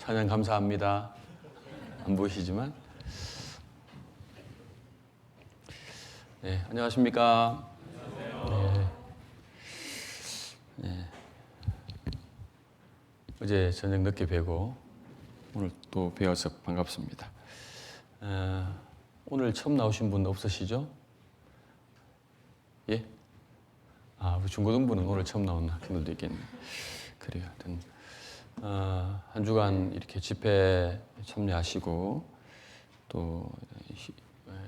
찬양 감사합니다. 안 보이시지만. 네, 안녕하십니까. 네. 어제 저녁 늦게 뵈고 오늘 또 뵈어서 반갑습니다. 오늘 처음 나오신 분 없으시죠? 예? 우리 중고등부는 오늘 처음 나온 학생들도 있겠네. 그래요. 하여튼 한 주간 이렇게 집회 참여하시고 또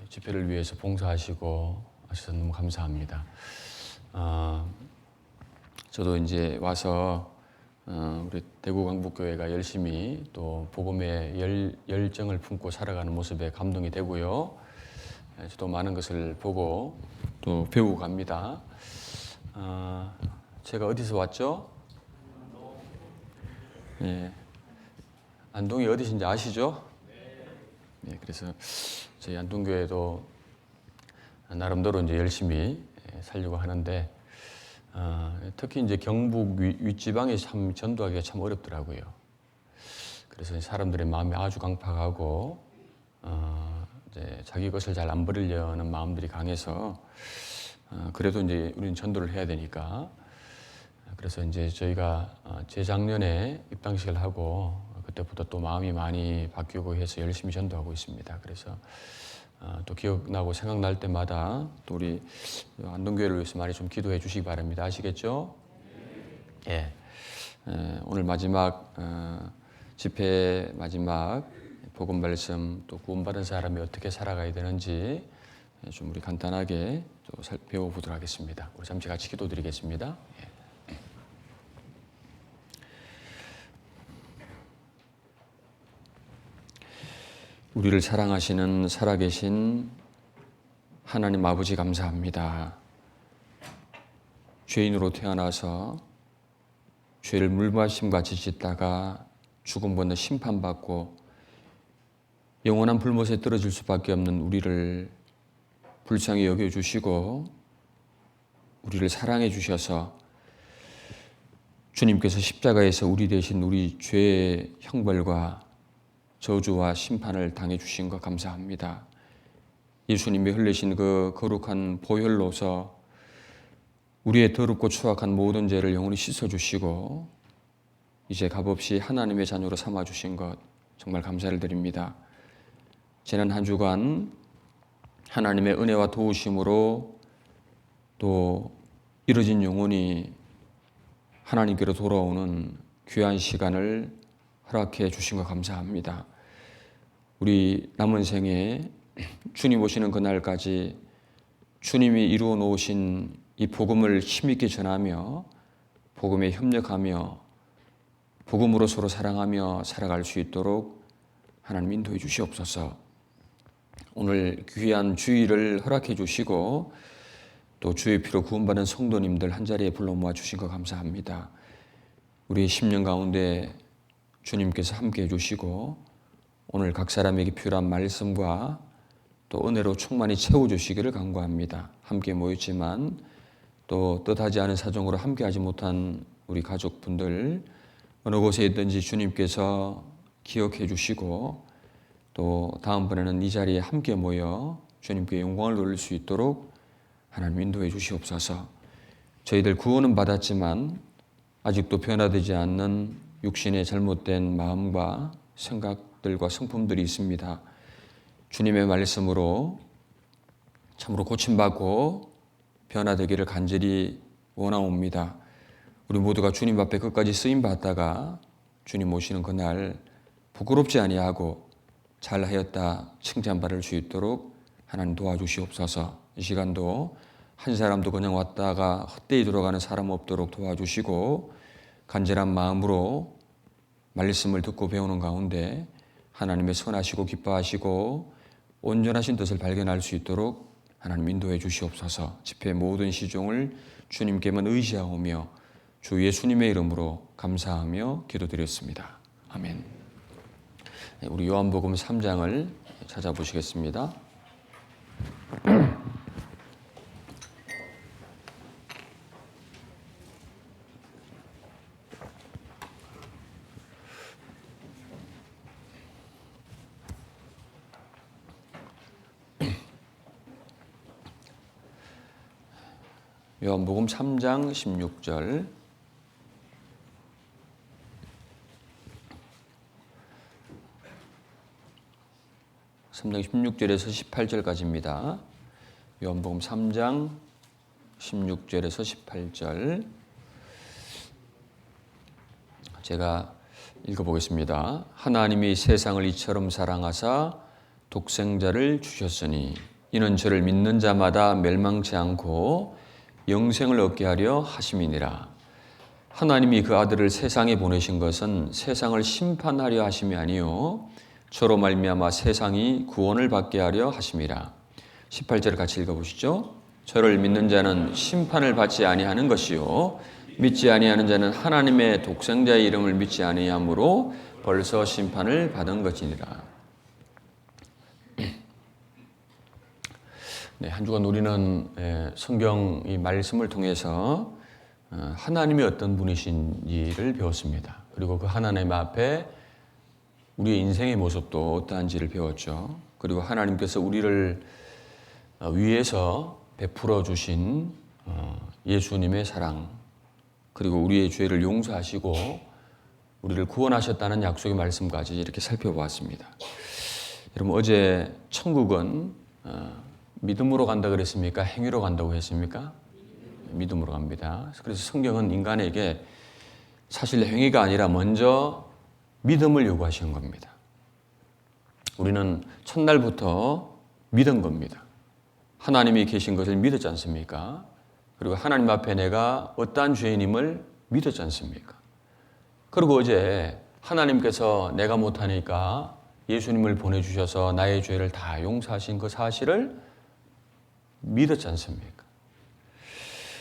집회를 위해서 봉사하시고 하셔서 너무 감사합니다. 저도 이제 와서 우리 대구 강북교회가 열심히 또 복음의 열정을 품고 살아가는 모습에 감동이 되고요. 저도 많은 것을 보고 또 배우고 갑니다. 제가 어디서 왔죠? 예. 안동이 어디신지 아시죠? 네. 그래서 저희 안동교회도 나름대로 이제 열심히 살려고 하는데 특히 이제 경북 윗지방에 참 전도하기가 참 어렵더라고요. 그래서 사람들의 마음이 아주 강팍하고 이제 자기 것을 잘 안 버리려는 마음들이 강해서 그래도 이제 우리는 전도를 해야 되니까 그래서 이제 저희가 재작년에 입당식을 하고 그때부터 또 마음이 많이 바뀌고 해서 열심히 전도하고 있습니다. 그래서 또 기억나고 생각날 때마다 또 우리 안동교회를 위해서 많이 좀 기도해 주시기 바랍니다. 아시겠죠? 예. 오늘 마지막 집회 마지막 복음 말씀 또 구원받은 사람이 어떻게 살아가야 되는지 좀 우리 간단하게 또 배워보도록 하겠습니다. 우리 잠시 같이 기도드리겠습니다. 예. 우리를 사랑하시는 살아계신 하나님 아버지 감사합니다. 죄인으로 태어나서 죄를 물마심같이 짓다가 죽음 건너 심판받고 영원한 불못에 떨어질 수밖에 없는 우리를 불쌍히 여겨주시고 우리를 사랑해 주셔서 주님께서 십자가에서 우리 대신 우리 죄의 형벌과 저주와 심판을 당해 주신 것 감사합니다. 예수님이 흘리신 그 거룩한 보혈로서 우리의 더럽고 추악한 모든 죄를 영원히 씻어주시고 이제 값없이 하나님의 자녀로 삼아주신 것 정말 감사를 드립니다. 지난 한 주간 하나님의 은혜와 도우심으로 또 이뤄진 영혼이 하나님께로 돌아오는 귀한 시간을 허락해 주신 것 감사합니다. 우리 남은 생에 주님 오시는 그날까지 주님이 이루어 놓으신 이 복음을 힘있게 전하며 복음에 협력하며 복음으로 서로 사랑하며 살아갈 수 있도록 하나님 인도해 주시옵소서. 오늘 귀한 주일을 허락해 주시고 또 주의 피로 구원받은 성도님들 한자리에 불러 모아 주신 것 감사합니다. 우리의 심령 가운데 주님께서 함께해 주시고 오늘 각 사람에게 필요한 말씀과 또 은혜로 충만히 채워주시기를 간구합니다. 함께 모였지만 또 뜻하지 않은 사정으로 함께하지 못한 우리 가족분들 어느 곳에 있든지 주님께서 기억해 주시고 또 다음번에는 이 자리에 함께 모여 주님께 영광을 돌릴 수 있도록 하나님 인도해 주시옵소서. 저희들 구원은 받았지만 아직도 변화되지 않는 육신의 잘못된 마음과 생각들과 성품들이 있습니다. 주님의 말씀으로 참으로 고침받고 변화되기를 간절히 원하옵니다. 우리 모두가 주님 앞에 끝까지 쓰임받다가 주님 오시는 그날 부끄럽지 아니하고 잘하였다 칭찬받을 수 있도록 하나님 도와주시옵소서. 이 시간도 한 사람도 그냥 왔다가 헛되이 들어가는 사람 없도록 도와주시고 간절한 마음으로 말씀을 듣고 배우는 가운데 하나님의 선하시고 기뻐하시고 온전하신 뜻을 발견할 수 있도록 하나님 인도해 주시옵소서. 집회의 모든 시종을 주님께만 의지하오며 주 예수님의 이름으로 감사하며 기도드렸습니다. 아멘. 우리 요한복음 3장을 찾아보시겠습니다. 요한복음 3장 16절. (3장 16절에서 18절까지입니다) 요한복음 3장 16절에서 18절 제가 읽어보겠습니다. 하나님이 세상을 이처럼 사랑하사 독생자를 주셨으니 이는 저를 믿는 자마다 멸망치 않고 영생을 얻게 하려 하심이니라. 하나님이 그 아들을 세상에 보내신 것은 세상을 심판하려 하심이 아니요 저로 말미암아 세상이 구원을 받게 하려 하심이라. 18절 같이 읽어보시죠. 저를 믿는 자는 심판을 받지 아니하는 것이요 믿지 아니하는 자는 하나님의 독생자의 이름을 믿지 아니하므로 벌써 심판을 받은 것이니라. 네, 한 주간 우리는 성경 이 말씀을 통해서 하나님이 어떤 분이신지를 배웠습니다. 그리고 그 하나님 앞에 우리의 인생의 모습도 어떠한지를 배웠죠. 그리고 하나님께서 우리를 위해서 베풀어 주신 예수님의 사랑, 그리고 우리의 죄를 용서하시고 우리를 구원하셨다는 약속의 말씀까지 이렇게 살펴보았습니다. 여러분, 어제 천국은 믿음으로 간다 그랬습니까? 행위로 간다고 했습니까? 믿음으로 갑니다. 그래서 성경은 인간에게 사실 행위가 아니라 먼저 믿음을 요구하시는 겁니다. 우리는 첫날부터 믿은 겁니다. 하나님이 계신 것을 믿었지 않습니까? 그리고 하나님 앞에 내가 어떠한 죄인임을 믿었지 않습니까? 그리고 어제 하나님께서 내가 못하니까 예수님을 보내주셔서 나의 죄를 다 용서하신 그 사실을 믿었지 않습니까?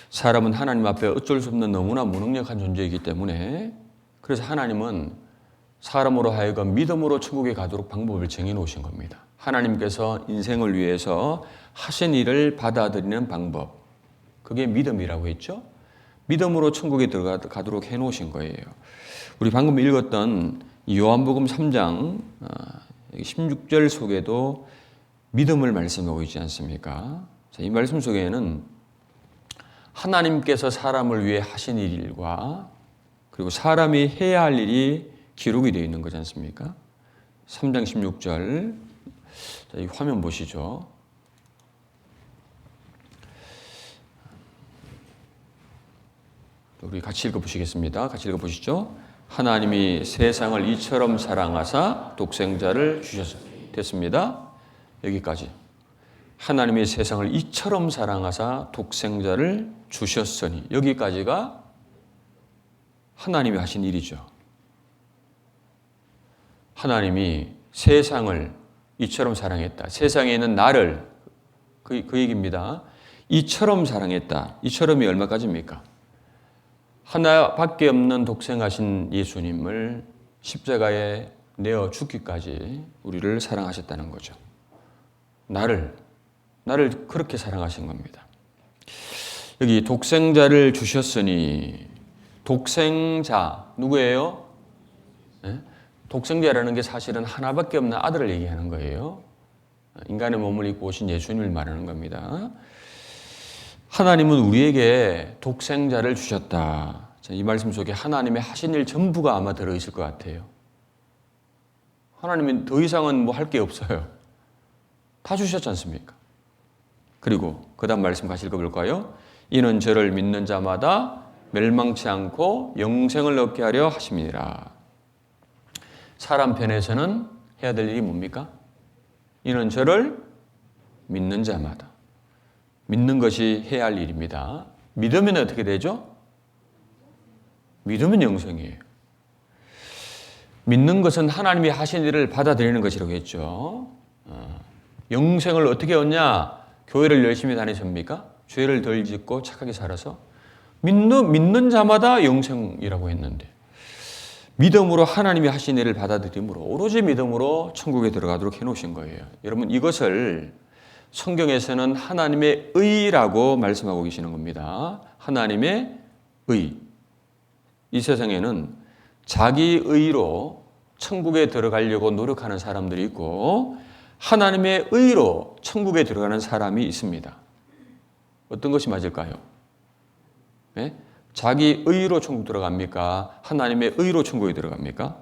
사람은 하나님 앞에 어쩔 수 없는 너무나 무능력한 존재이기 때문에 그래서 하나님은 사람으로 하여금 믿음으로 천국에 가도록 방법을 정해놓으신 겁니다. 하나님께서 인생을 위해서 하신 일을 받아들이는 방법, 그게 믿음이라고 했죠. 믿음으로 천국에 들어가도록 해놓으신 거예요. 우리 방금 읽었던 요한복음 3장 16절 속에도 믿음을 말씀하고 있지 않습니까? 이 말씀 속에는 하나님께서 사람을 위해 하신 일과 그리고 사람이 해야 할 일이 기록이 되어 있는 거지 않습니까? 3장 16절, 이 화면 보시죠. 우리 같이 읽어보시겠습니다. 같이 읽어보시죠. 하나님이 세상을 이처럼 사랑하사 독생자를 주셨습니다. 됐습니다. 여기까지. 하나님이 세상을 이처럼 사랑하사 독생자를 주셨으니, 여기까지가 하나님이 하신 일이죠. 하나님이 세상을 이처럼 사랑했다. 세상에 있는 나를, 그 얘기입니다. 이처럼 사랑했다. 이처럼이 얼마까지입니까? 하나밖에 없는 독생하신 예수님을 십자가에 내어 죽기까지 우리를 사랑하셨다는 거죠. 나를 그렇게 사랑하신 겁니다. 여기 독생자를 주셨으니, 독생자 누구예요? 네? 독생자라는 게 사실은 하나밖에 없는 아들을 얘기하는 거예요. 인간의 몸을 입고 오신 예수님을 말하는 겁니다. 하나님은 우리에게 독생자를 주셨다. 이 말씀 속에 하나님의 하신 일 전부가 아마 들어있을 것 같아요. 하나님은 더 이상은 뭐 할 게 없어요. 다 주셨지 않습니까? 그리고 그 다음 말씀 같이 읽어볼까요? 이는 저를 믿는 자마다 멸망치 않고 영생을 얻게 하려 하심이니라. 사람 편에서는 해야 될 일이 뭡니까? 이는 저를 믿는 자마다. 믿는 것이 해야 할 일입니다. 믿으면 어떻게 되죠? 믿으면 영생이에요. 믿는 것은 하나님이 하신 일을 받아들이는 것이라고 했죠. 영생을 어떻게 얻냐? 교회를 열심히 다니십니까? 죄를 덜 짓고 착하게 살아서? 믿는 자마다 영생이라고 했는데, 믿음으로 하나님이 하신 일을 받아들임으로, 오로지 믿음으로 천국에 들어가도록 해놓으신 거예요. 여러분, 이것을 성경에서는 하나님의 의라고 말씀하고 계시는 겁니다. 하나님의 의. 이 세상에는 자기 의로 천국에 들어가려고 노력하는 사람들이 있고, 하나님의 의로 천국에 들어가는 사람이 있습니다. 어떤 것이 맞을까요? 예? 자기 의로 천국 들어갑니까? 하나님의 의로 천국에 들어갑니까?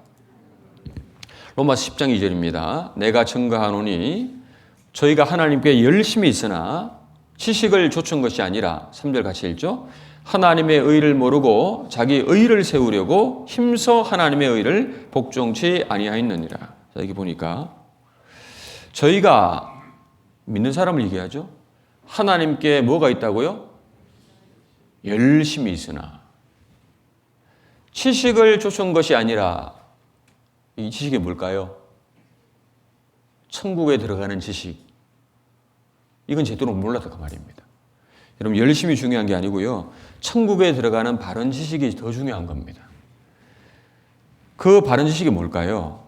로마서 10장 2절입니다. 내가 증거하노니 저희가 하나님께 열심히 있으나 지식을 좇은 것이 아니라 3절 같이 읽죠. 하나님의 의를 모르고 자기 의를 세우려고 힘써 하나님의 의를 복종치 아니하였느니라. 자, 여기 보니까 저희가 믿는 사람을 얘기하죠. 하나님께 뭐가 있다고요? 열심히 있으나 지식을 좇은 것이 아니라 이 지식이 뭘까요? 천국에 들어가는 지식. 이건 제대로 몰라서 그 말입니다. 여러분 열심히 중요한 게 아니고요. 천국에 들어가는 바른 지식이 더 중요한 겁니다. 그 바른 지식이 뭘까요?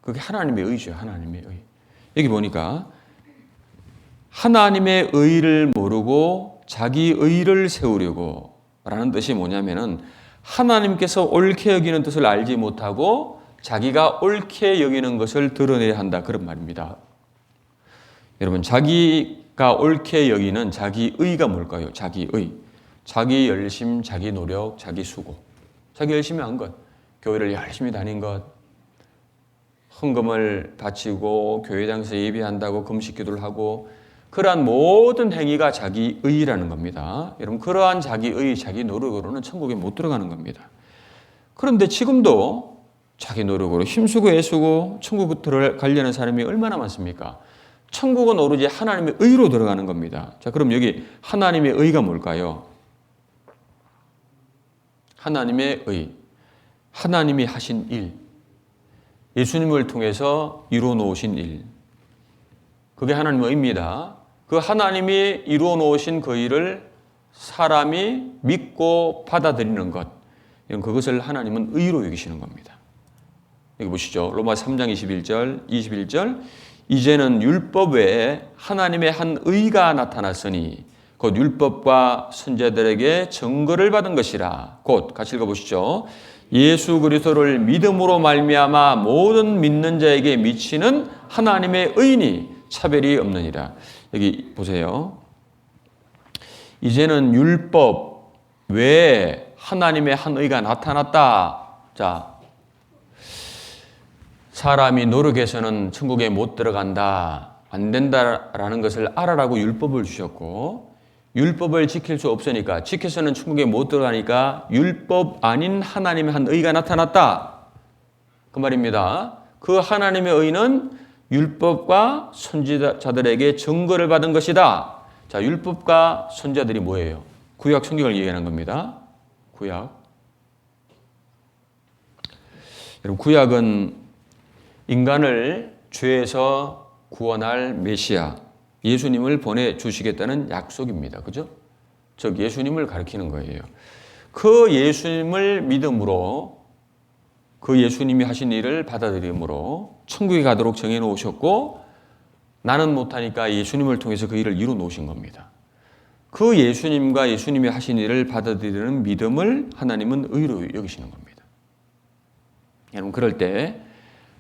그게 하나님의 의죠. 하나님의 의. 여기 보니까 하나님의 의를 모르고 자기 의를 세우려고 라는 뜻이 뭐냐면은 하나님께서 옳게 여기는 뜻을 알지 못하고 자기가 옳게 여기는 것을 드러내야 한다. 그런 말입니다. 여러분 자기가 옳게 여기는 자기 의가 뭘까요? 자기 의. 자기 열심, 자기 노력, 자기 수고. 자기 열심히 한 것. 교회를 열심히 다닌 것. 헌금을 바치고 교회당에서 예배한다고 금식 기도를 하고 그러한 모든 행위가 자기 의라는 겁니다. 여러분 그러한 자기 의, 자기 노력으로는 천국에 못 들어가는 겁니다. 그런데 지금도 자기 노력으로 힘쓰고 애쓰고 천국 들어가려는 사람이 얼마나 많습니까? 천국은 오로지 하나님의 의로 들어가는 겁니다. 자, 그럼 여기 하나님의 의가 뭘까요? 하나님의 의, 하나님이 하신 일, 예수님을 통해서 이루어 놓으신 일, 그게 하나님의 의입니다. 그 하나님이 이루어 놓으신 그 일을 사람이 믿고 받아들이는 것, 그것을 하나님은 의로 여기시는 겁니다. 여기 보시죠. 로마서 3장 21절 이제는 율법 외에 하나님의 한 의가 나타났으니 곧 율법과 선지자들에게 증거를 받은 것이라. 곧 같이 읽어보시죠. 예수 그리스도를 믿음으로 말미암아 모든 믿는 자에게 미치는 하나님의 의니 차별이 없느니라. 여기 보세요. 이제는 율법 외에 하나님의 한 의가 나타났다. 자, 사람이 노력해서는 천국에 못 들어간다, 안 된다라는 것을 알아라고 율법을 주셨고 율법을 지킬 수 없으니까 지켜서는 천국에 못 들어가니까 율법 아닌 하나님의 한 의가 나타났다. 그 말입니다. 그 하나님의 의는 율법과 선지자들에게 증거를 받은 것이다. 자, 율법과 선지자들이 뭐예요? 구약 성경을 얘기하는 겁니다. 구약. 여러분 구약은 인간을 죄에서 구원할 메시아 예수님을 보내주시겠다는 약속입니다. 그죠? 즉 예수님을 가리키는 거예요. 그 예수님을 믿음으로 그 예수님이 하신 일을 받아들임으로 천국에 가도록 정해놓으셨고 나는 못하니까 예수님을 통해서 그 일을 이루어 놓으신 겁니다. 그 예수님과 예수님이 하신 일을 받아들이는 믿음을 하나님은 의로 여기시는 겁니다. 여러분 그럴 때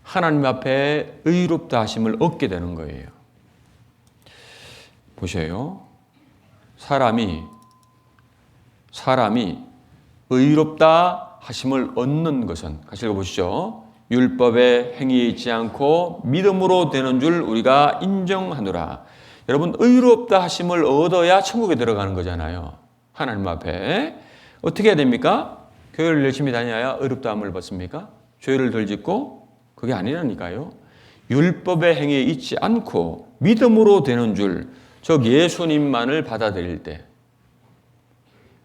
하나님 앞에 의롭다 하심을 얻게 되는 거예요. 보세요. 사람이 의롭다 하심을 얻는 것은 같이 읽어보시죠. 율법의 행위에 있지 않고 믿음으로 되는 줄 우리가 인정하노라. 여러분 의롭다 하심을 얻어야 천국에 들어가는 거잖아요. 하나님 앞에. 어떻게 해야 됩니까? 교회를 열심히 다녀야 의롭다함을 받습니까? 죄를 덜 짓고? 그게 아니라니까요. 율법의 행위에 있지 않고 믿음으로 되는 줄, 즉 예수님만을 받아들일 때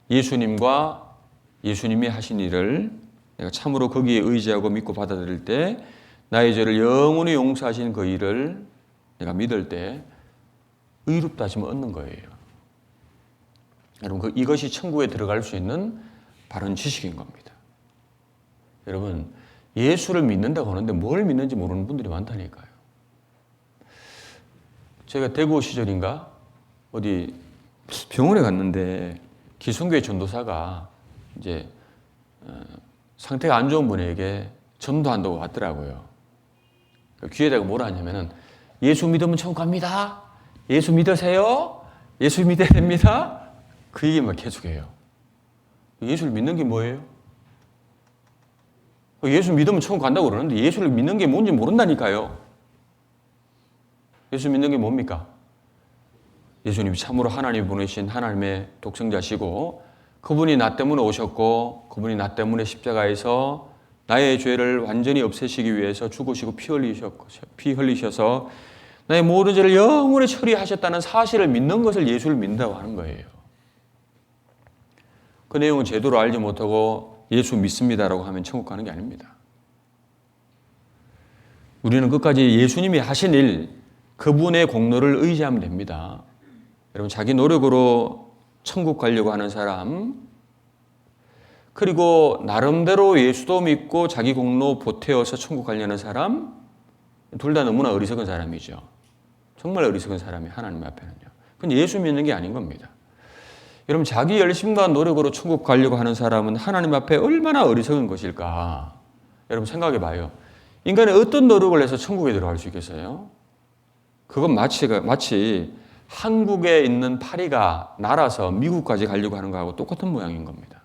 예수님과 예수님이 하신 일을 내가 참으로 거기에 의지하고 믿고 받아들일 때 나의 죄를 영원히 용서하신 그 일을 내가 믿을 때 의롭다 하심을 얻는 거예요. 여러분 이것이 천국에 들어갈 수 있는 바른 지식인 겁니다. 여러분 예수를 믿는다고 하는데 뭘 믿는지 모르는 분들이 많다니까요. 제가 대구 시절인가 어디 병원에 갔는데 기성교회 전도사가 이제 상태가 안 좋은 분에게 전도한다고 왔더라고요. 귀에다가 뭐라 하냐면은 예수 믿으면 천국 갑니다. 예수 믿으세요? 예수 믿어야 됩니다. 그 얘기만 계속해요. 예수를 믿는 게 뭐예요? 예수 믿으면 천국 간다고 그러는데 예수를 믿는 게 뭔지 모른다니까요. 예수 믿는 게 뭡니까? 예수님이 참으로 하나님이 보내신 하나님의 독생자시고 그분이 나 때문에 오셨고 그분이 나 때문에 십자가에서 나의 죄를 완전히 없애시기 위해서 죽으시고 피 흘리셔서 나의 모든 죄를 영원히 처리하셨다는 사실을 믿는 것을 예수를 믿는다고 하는 거예요. 그 내용은 제대로 알지 못하고 예수 믿습니다라고 하면 천국 가는 게 아닙니다. 우리는 끝까지 예수님이 하신 일, 그분의 공로를 의지하면 됩니다. 여러분, 자기 노력으로 천국 가려고 하는 사람, 그리고 나름대로 예수도 믿고 자기 공로 보태어서 천국 가려는 사람, 둘 다 너무나 어리석은 사람이죠. 정말 어리석은 사람이 하나님 앞에는요. 그건 예수 믿는 게 아닌 겁니다. 여러분, 자기 열심과 노력으로 천국 가려고 하는 사람은 하나님 앞에 얼마나 어리석은 것일까? 여러분 생각해 봐요. 인간이 어떤 노력을 해서 천국에 들어갈 수 있겠어요? 그건 마치 한국에 있는 파리가 날아서 미국까지 가려고 하는 거하고 똑같은 모양인 겁니다.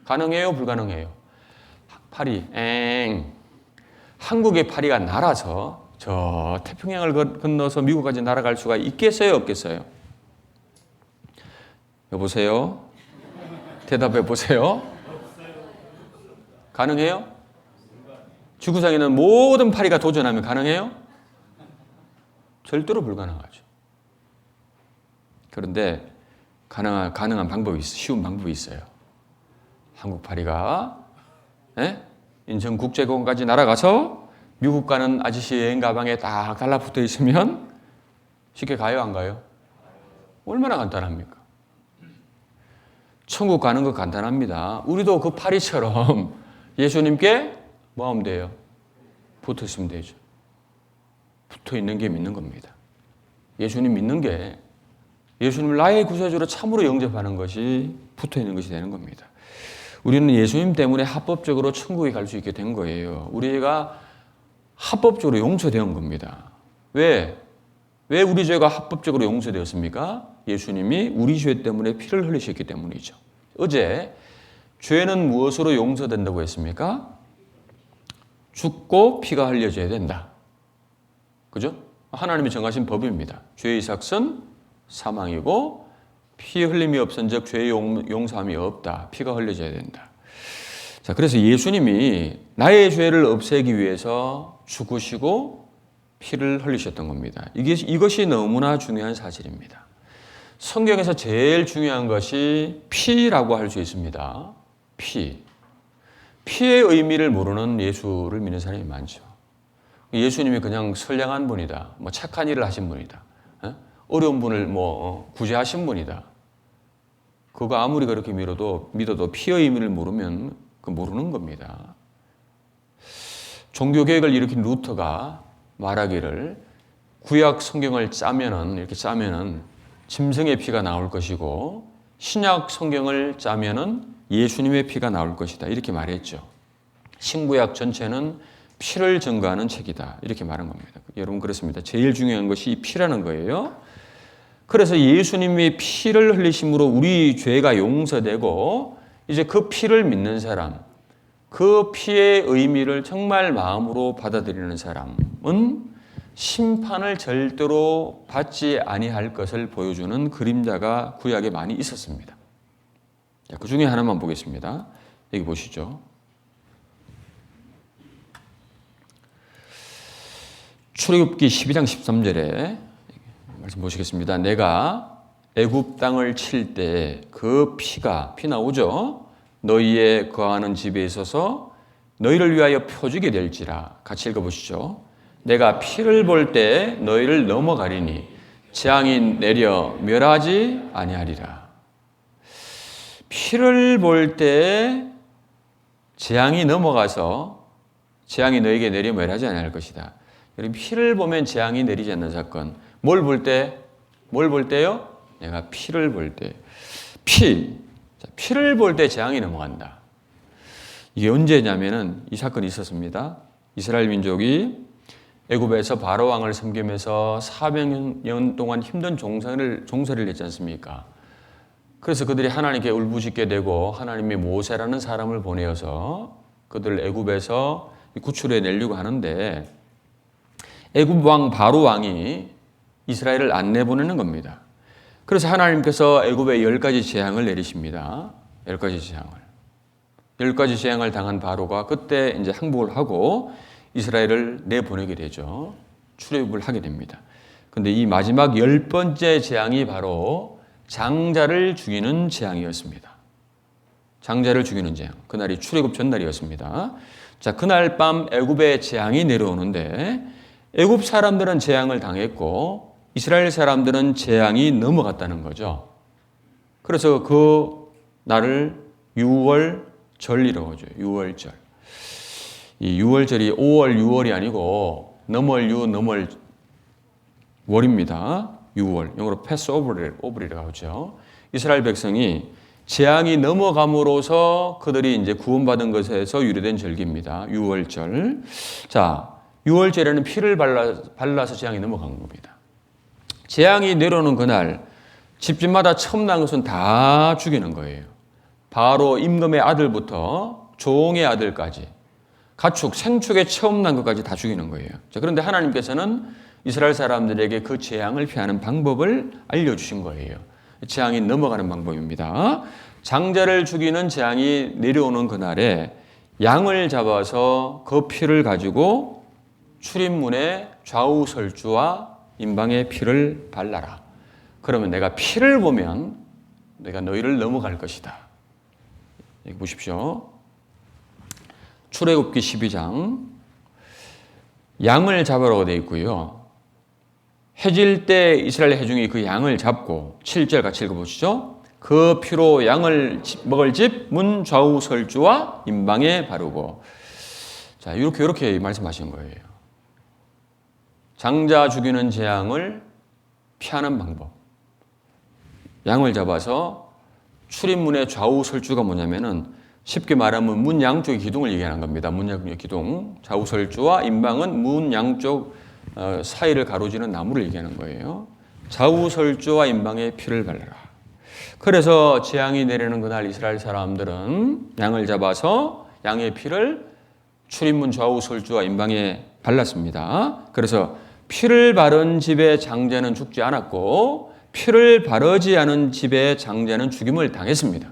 가능해요? 불가능해요? 파리, 한국의 파리가 날아서 저 태평양을 건너서 미국까지 날아갈 수가 있겠어요? 없겠어요? 여보세요? 대답해 보세요. 가능해요? 지구상에 있는 모든 파리가 도전하면 가능해요? 절대로 불가능하죠. 그런데 가능한 방법이 있어요. 쉬운 방법이 있어요. 한국 파리가 인천국제공항까지 날아가서 미국 가는 아저씨 여행 가방에 딱 달라붙어 있으면 쉽게 가요, 안 가요? 얼마나 간단합니까? 천국 가는 거 간단합니다. 우리도 그 파리처럼 예수님께 뭐 하면 돼요? 붙어 있으면 되죠. 붙어 있는 게 믿는 겁니다. 예수님 믿는 게 예수님을 나의 구세주로 참으로 영접하는 것이 붙어 있는 것이 되는 겁니다. 우리는 예수님 때문에 합법적으로 천국에 갈 수 있게 된 거예요. 우리가 합법적으로 용서된 겁니다. 왜 우리 죄가 합법적으로 용서되었습니까? 예수님이 우리 죄 때문에 피를 흘리셨기 때문이죠. 어제 죄는 무엇으로 용서된다고 했습니까? 죽고 피가 흘려져야 된다. 그죠? 하나님이 정하신 법입니다. 죄의 삭은 사망이고 피 흘림이 없은즉 죄의 용서함이 없다. 피가 흘려져야 된다. 자, 그래서 예수님이 나의 죄를 없애기 위해서 죽으시고 피를 흘리셨던 겁니다. 이것이 너무나 중요한 사실입니다. 성경에서 제일 중요한 것이 피라고 할 수 있습니다. 피의 의미를 모르는 예수를 믿는 사람이 많죠. 예수님이 그냥 선량한 분이다. 뭐 착한 일을 하신 분이다. 어려운 분을 구제하신 분이다. 그거 아무리 그렇게 믿어도 피의 의미를 모르면 모르는 겁니다. 종교개혁을 일으킨 루터가 말하기를 구약 성경을 이렇게 짜면은 짐승의 피가 나올 것이고 신약 성경을 짜면은 예수님의 피가 나올 것이다. 이렇게 말했죠. 신구약 전체는 피를 증거하는 책이다. 이렇게 말한 겁니다. 여러분 그렇습니다. 제일 중요한 것이 이 피라는 거예요. 그래서 예수님이 피를 흘리심으로 우리 죄가 용서되고 이제 그 피를 믿는 사람, 그 피의 의미를 정말 마음으로 받아들이는 사람은 심판을 절대로 받지 아니할 것을 보여주는 그림자가 구약에 많이 있었습니다. 그 중에 하나만 보겠습니다. 여기 보시죠. 출애굽기 12장 13절에 말씀 보시겠습니다. 내가 애굽 땅을 칠 때 그 피 나오죠. 너희의 거하는 집에 있어서 너희를 위하여 표주게 될지라. 같이 읽어보시죠. 내가 피를 볼 때 너희를 넘어가리니 재앙이 내려 멸하지 아니하리라. 피를 볼 때 재앙이 넘어가서 재앙이 너에게 내려 멸하지 아니할 것이다. 여러분 피를 보면 재앙이 내리지 않는 사건. 뭘 볼 때요? 내가 피를 볼 때. 피를 볼 때 재앙이 넘어간다. 이게 언제냐면은 이 사건이 있었습니다. 이스라엘 민족이 애굽에서 바로 왕을 섬기면서 400년 동안 힘든 종살이를 했지 않습니까? 그래서 그들이 하나님께 울부짖게 되고 하나님이 모세라는 사람을 보내어서 그들을 애굽에서 구출해 내려고 하는데 애굽 왕 바로 왕이 이스라엘을 안 내보내는 겁니다. 그래서 하나님께서 애굽에 10가지 재앙을 내리십니다. 10가지 재앙을. 10가지 재앙을 당한 바로가 그때 이제 항복을 하고 이스라엘을 내보내게 되죠. 출애굽을 하게 됩니다. 근데 이 마지막 10번째 재앙이 바로 장자를 죽이는 재앙이었습니다. 장자를 죽이는 재앙. 그날이 출애굽 전날이었습니다. 자, 그날 밤 애굽에 재앙이 내려오는데 애굽 사람들은 재앙을 당했고 이스라엘 사람들은 재앙이 넘어갔다는 거죠. 그래서 그 날을 유월절이라고 하죠. 유월절. 이 유월절이 5월 6월이 아니고 넘월 유 넘월 월입니다. 6월. 영어로 패스오버리라고 하죠. 이스라엘 백성이 재앙이 넘어감으로써 그들이 이제 구원받은 것에서 유래된 절기입니다. 유월절. 자, 유월절에는 피를 발라서 재앙이 넘어간 겁니다. 재앙이 내려오는 그날 집집마다 처음 난 것은 다 죽이는 거예요. 바로 임금의 아들부터 종의 아들까지 가축, 생축에 처음 난 것까지 다 죽이는 거예요. 자, 그런데 하나님께서는 이스라엘 사람들에게 그 재앙을 피하는 방법을 알려주신 거예요. 재앙이 넘어가는 방법입니다. 장자를 죽이는 재앙이 내려오는 그날에 양을 잡아서 그 피를 가지고 출입문에 좌우설주와 임방의 피를 발라라. 그러면 내가 피를 보면 내가 너희를 넘어갈 것이다. 여기 보십시오. 출애굽기 12장 양을 잡으라고 되어 있고요. 해질 때 이스라엘 회중이 그 양을 잡고 7절 같이 읽어보시죠. 그 피로 양을 먹을 집 문 좌우설주와 임방에 바르고. 자, 이렇게 말씀하신 거예요. 장자 죽이는 재앙을 피하는 방법. 양을 잡아서 출입문의 좌우설주가 뭐냐면은 쉽게 말하면 문 양쪽의 기둥을 얘기하는 겁니다. 문 양쪽의 기둥. 좌우설주와 임방은 문 양쪽 사이를 가로지는 나무를 얘기하는 거예요. 좌우설주와 임방에 피를 발라라. 그래서 재앙이 내리는 그날 이스라엘 사람들은 양을 잡아서 양의 피를 출입문 좌우설주와 임방에 발랐습니다. 그래서 피를 바른 집의 장자는 죽지 않았고 피를 바르지 않은 집의 장자는 죽임을 당했습니다.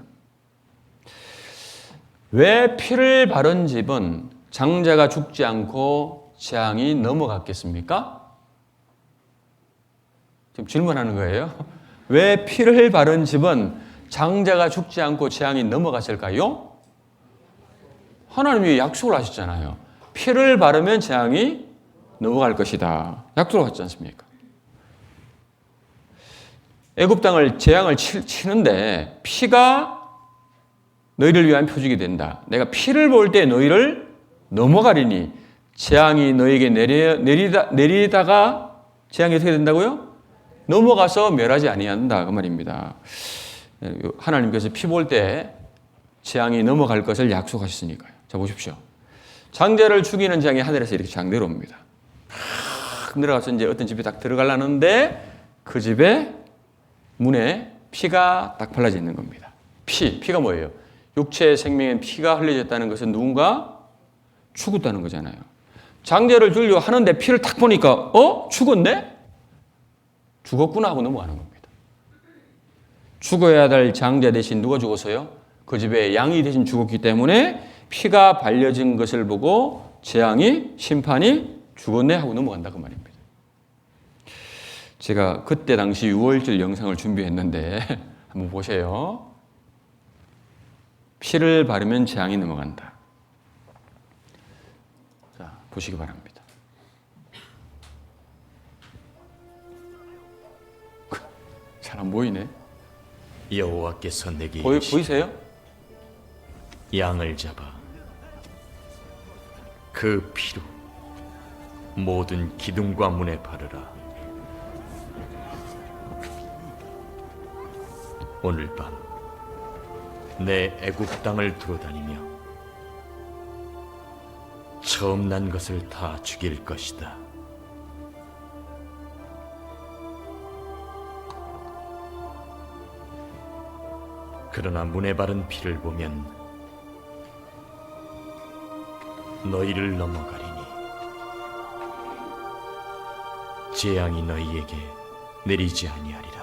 왜 피를 바른 집은 장자가 죽지 않고 재앙이 넘어갔겠습니까? 지금 질문하는 거예요. 왜 피를 바른 집은 장자가 죽지 않고 재앙이 넘어갔을까요? 하나님이 약속을 하셨잖아요. 피를 바르면 재앙이 넘어갈 것이다. 약속을 하셨지 않습니까? 애굽 땅을 재앙을 치는데 피가 너희를 위한 표적이 된다. 내가 피를 볼 때 너희를 넘어가리니 재앙이 너에게 내리다가 재앙이 어떻게 된다고요? 넘어가서 멸하지 아니한다. 그 말입니다. 하나님께서 피 볼 때 재앙이 넘어갈 것을 약속하셨으니까요. 자, 보십시오. 장자를 죽이는 재앙이 하늘에서 이렇게 쫙 내려옵니다. 내려가서 이제 어떤 집에 딱 들어가려는데 그 집에 문에 피가 딱 발라져 있는 겁니다. 피가 뭐예요? 육체의 생명엔 피가 흘려졌다는 것은 누군가 죽었다는 거잖아요. 장자를 죽이려고 하는데 피를 탁 보니까 죽었네? 죽었구나 하고 넘어가는 겁니다. 죽어야 될 장자 대신 누가 죽었어요? 그 집에 양이 대신 죽었기 때문에 피가 발려진 것을 보고 재앙이 심판이 죽었네 하고 넘어간다 그 말입니다. 제가 그때 당시 6월절 영상을 준비했는데 한번 보세요. 피를 바르면 재앙이 넘어간다. 자, 보시기 바랍니다. 잘 안 보이네. 여호와께서 내게 보이세요? 양을 잡아 그 피로 모든 기둥과 문에 바르라. 오늘 밤 내 애굽 땅을 돌아다니며 처음 난 것을 다 죽일 것이다. 그러나 문에 바른 피를 보면 너희를 넘어가리니 재앙이 너희에게 내리지 아니하리라.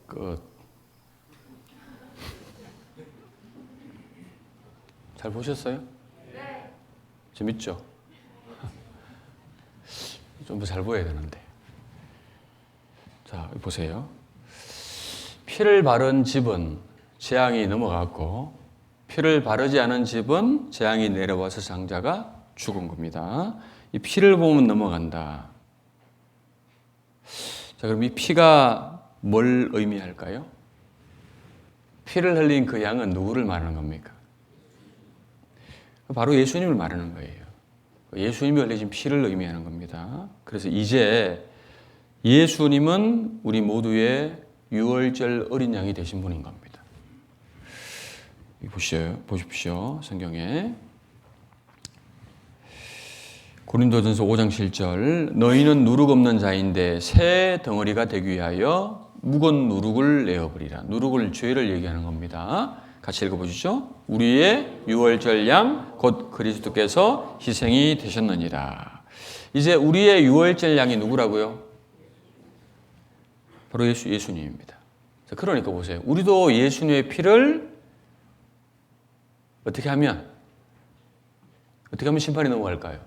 끝. 잘 보셨어요? 네. 재밌죠? 좀 더 잘 보여야 되는데. 자, 보세요. 피를 바른 집은 재앙이 넘어갔고, 피를 바르지 않은 집은 재앙이 내려와서 장자가 죽은 겁니다. 이 피를 보면 넘어간다. 자, 그럼 이 피가 뭘 의미할까요? 피를 흘린 그 양은 누구를 말하는 겁니까? 바로 예수님을 말하는 거예요. 예수님이 흘리신 피를 의미하는 겁니다. 그래서 이제 예수님은 우리 모두의 유월절 어린 양이 되신 분인 겁니다. 보십시오. 성경에. 고린도전서 5장 7절 너희는 누룩 없는 자인데 새 덩어리가 되기 위하여 묵은 누룩을 내어버리라. 누룩을 죄를 얘기하는 겁니다. 같이 읽어보시죠. 우리의 유월절 양 곧 그리스도께서 희생이 되셨느니라. 이제 우리의 유월절 양이 누구라고요? 바로 예수님입니다. 그러니까 보세요. 우리도 예수님의 피를 어떻게 하면 심판이 넘어갈까요?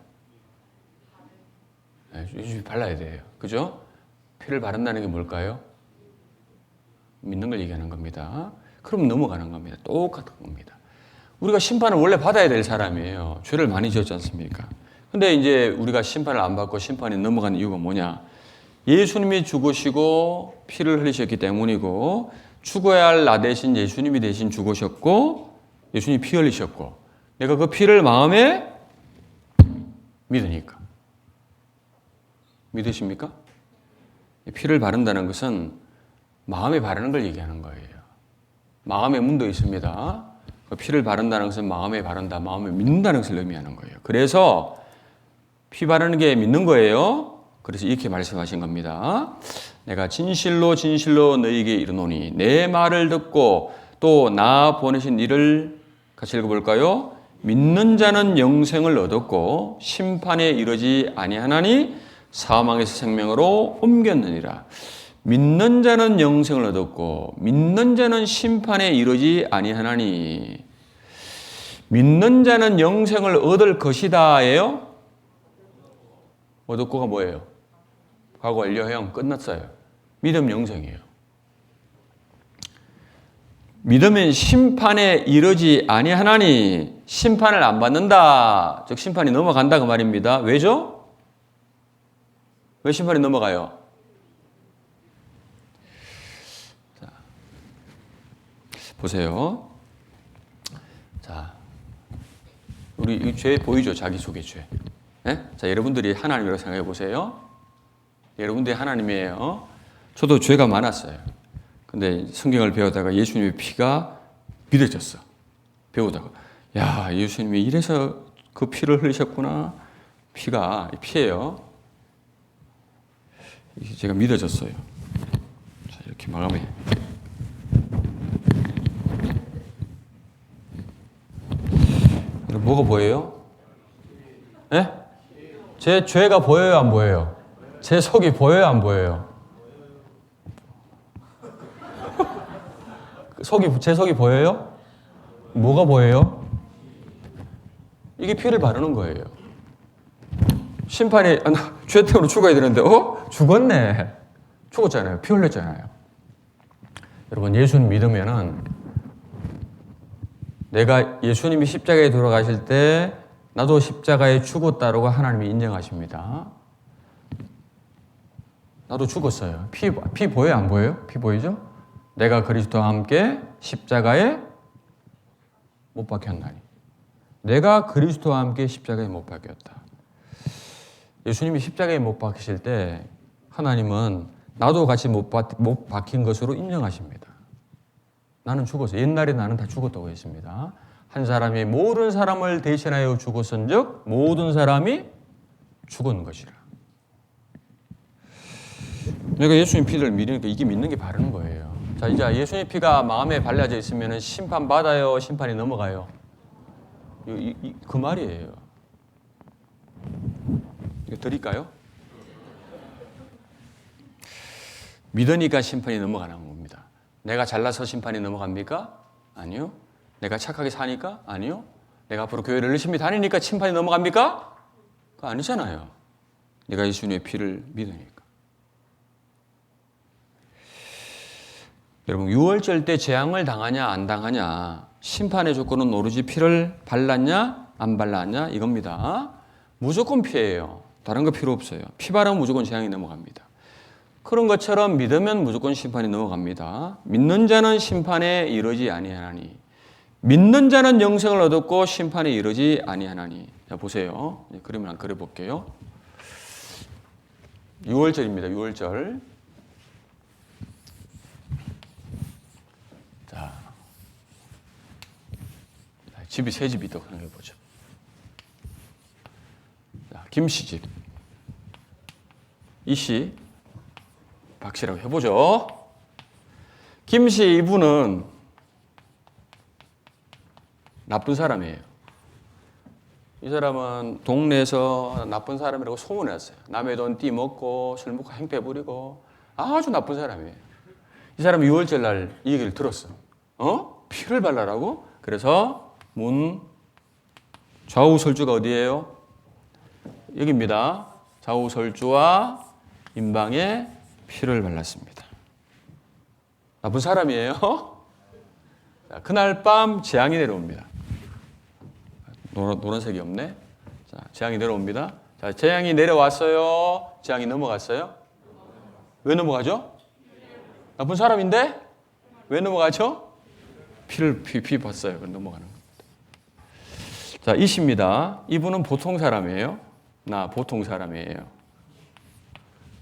예수님 발라야 돼요. 그죠? 피를 바른다는 게 뭘까요? 믿는 걸 얘기하는 겁니다. 그럼 넘어가는 겁니다. 똑같은 겁니다. 우리가 심판을 원래 받아야 될 사람이에요. 죄를 많이 지었지 않습니까? 근데 이제 우리가 심판을 안 받고 심판이 넘어가는 이유가 뭐냐? 예수님이 죽으시고 피를 흘리셨기 때문이고, 죽어야 할 나 대신 예수님이 대신 죽으셨고, 예수님이 피 흘리셨고, 내가 그 피를 마음에 믿으니까. 믿으십니까? 피를 바른다는 것은 마음에 바르는 걸 얘기하는 거예요. 마음에 문도 있습니다. 피를 바른다는 것은 마음에 바른다, 마음에 믿는다는 것을 의미하는 거예요. 그래서 피 바르는 게 믿는 거예요. 그래서 이렇게 말씀하신 겁니다. 내가 진실로 너희에게 이르노니 내 말을 듣고 또 나 보내신 이를 같이 읽어볼까요? 믿는 자는 영생을 얻었고 심판에 이르지 아니하나니 사망에서 생명으로 옮겼느니라. 믿는 자는 영생을 얻었고 믿는 자는 심판에 이르지 아니하나니. 믿는 자는 영생을 얻을 것이다예요. 얻었고가 뭐예요? 과거 완료형 끝났어요. 믿음 영생이에요. 믿으면 심판에 이르지 아니하나니 심판을 안 받는다. 즉 심판이 넘어간다 그 말입니다. 왜죠? 왜 심판이 넘어가요? 자, 보세요. 자, 우리 이 죄 보이죠? 자기소개 죄. 네? 자, 여러분들이 하나님이라고 생각해 보세요. 여러분들이 하나님이에요. 저도 죄가 많았어요. 근데 성경을 배우다가 예수님의 피가 믿어졌어. 배우다가. 야, 예수님이 이래서 그 피를 흘리셨구나. 피예요. 제가 믿어졌어요. 자, 이렇게 마감해. 뭐가 보여요? 예? 제 죄가 보여요, 안 보여요? 제 속이 보여요, 안 보여요? 제 속이 보여요? 뭐가 보여요? 이게 피를 바르는 거예요. 심판이, 죄 때문에 죽어야 되는데, 죽었네. 죽었잖아요. 피 흘렸잖아요. 여러분, 예수님 믿으면은, 내가 예수님이 십자가에 돌아가실 때, 나도 십자가에 죽었다라고 하나님이 인정하십니다. 나도 죽었어요. 피 보여요, 안 보여요? 피 보이죠? 내가 그리스도와 함께 십자가에 못 박혔나니. 내가 그리스도와 함께 십자가에 못 박혔다. 예수님이 십자가에 못 박히실 때 하나님은 나도 같이 못 박힌 것으로 인정하십니다. 나는 죽었어. 옛날에 나는 다 죽었다고 했습니다. 한 사람이 모든 사람을 대신하여 죽었은즉 모든 사람이 죽은 것이라. 내가 예수님 피를 믿으니까 이게 믿는 게 바르는 거예요. 자, 이제 예수님 피가 마음에 발라져 있으면 심판 받아요, 심판이 넘어가요. 그 말이에요. 이거 드릴까요? 믿으니까 심판이 넘어가는 겁니다. 내가 잘나서 심판이 넘어갑니까? 아니요. 내가 착하게 사니까? 아니요. 내가 앞으로 교회를 열심히 다니니까 심판이 넘어갑니까? 그거 아니잖아요. 내가 예수님의 피를 믿으니까. 여러분, 유월절 때 재앙을 당하냐 안 당하냐, 심판의 조건은 오로지 피를 발랐냐 안 발랐냐 이겁니다. 무조건 피예요. 다른 거 필요 없어요. 피 바르면 무조건 재앙이 넘어갑니다. 그런 것처럼 믿으면 무조건 심판이 넘어갑니다. 믿는 자는 심판에 이르지 아니하나니, 믿는 자는 영생을 얻었고 심판에 이르지 아니하나니. 자, 보세요. 그림을 한 그려볼게요. 6월절입니다. 6월절. 자, 집이 세 집이 있다고 생각해보죠. 자, 김씨 집. 이씨, 박씨라고 해보죠. 김씨 이분은 나쁜 사람이에요. 이 사람은 동네에서 나쁜 사람이라고 소문을 했어요. 남의 돈 띠먹고 술 먹고 행패 부리고 아주 나쁜 사람이에요. 이 사람이 6월절 날 이 얘기를 들었어. 피를 발라라고? 그래서 문 좌우 설주가 어디예요? 여기입니다. 좌우 설주와 임방에 피를 발랐습니다. 나쁜 사람이에요. 자, 그날 밤 재앙이 내려옵니다. 노란색이 없네. 자, 재앙이 내려옵니다. 자, 재앙이 내려왔어요. 재앙이 넘어갔어요. 왜 넘어가죠? 나쁜 사람인데 왜 넘어가죠? 피 봤어요. 그럼 넘어가는 겁니다. 자, 이씨입니다. 이분은 보통 사람이에요. 나 보통 사람이에요.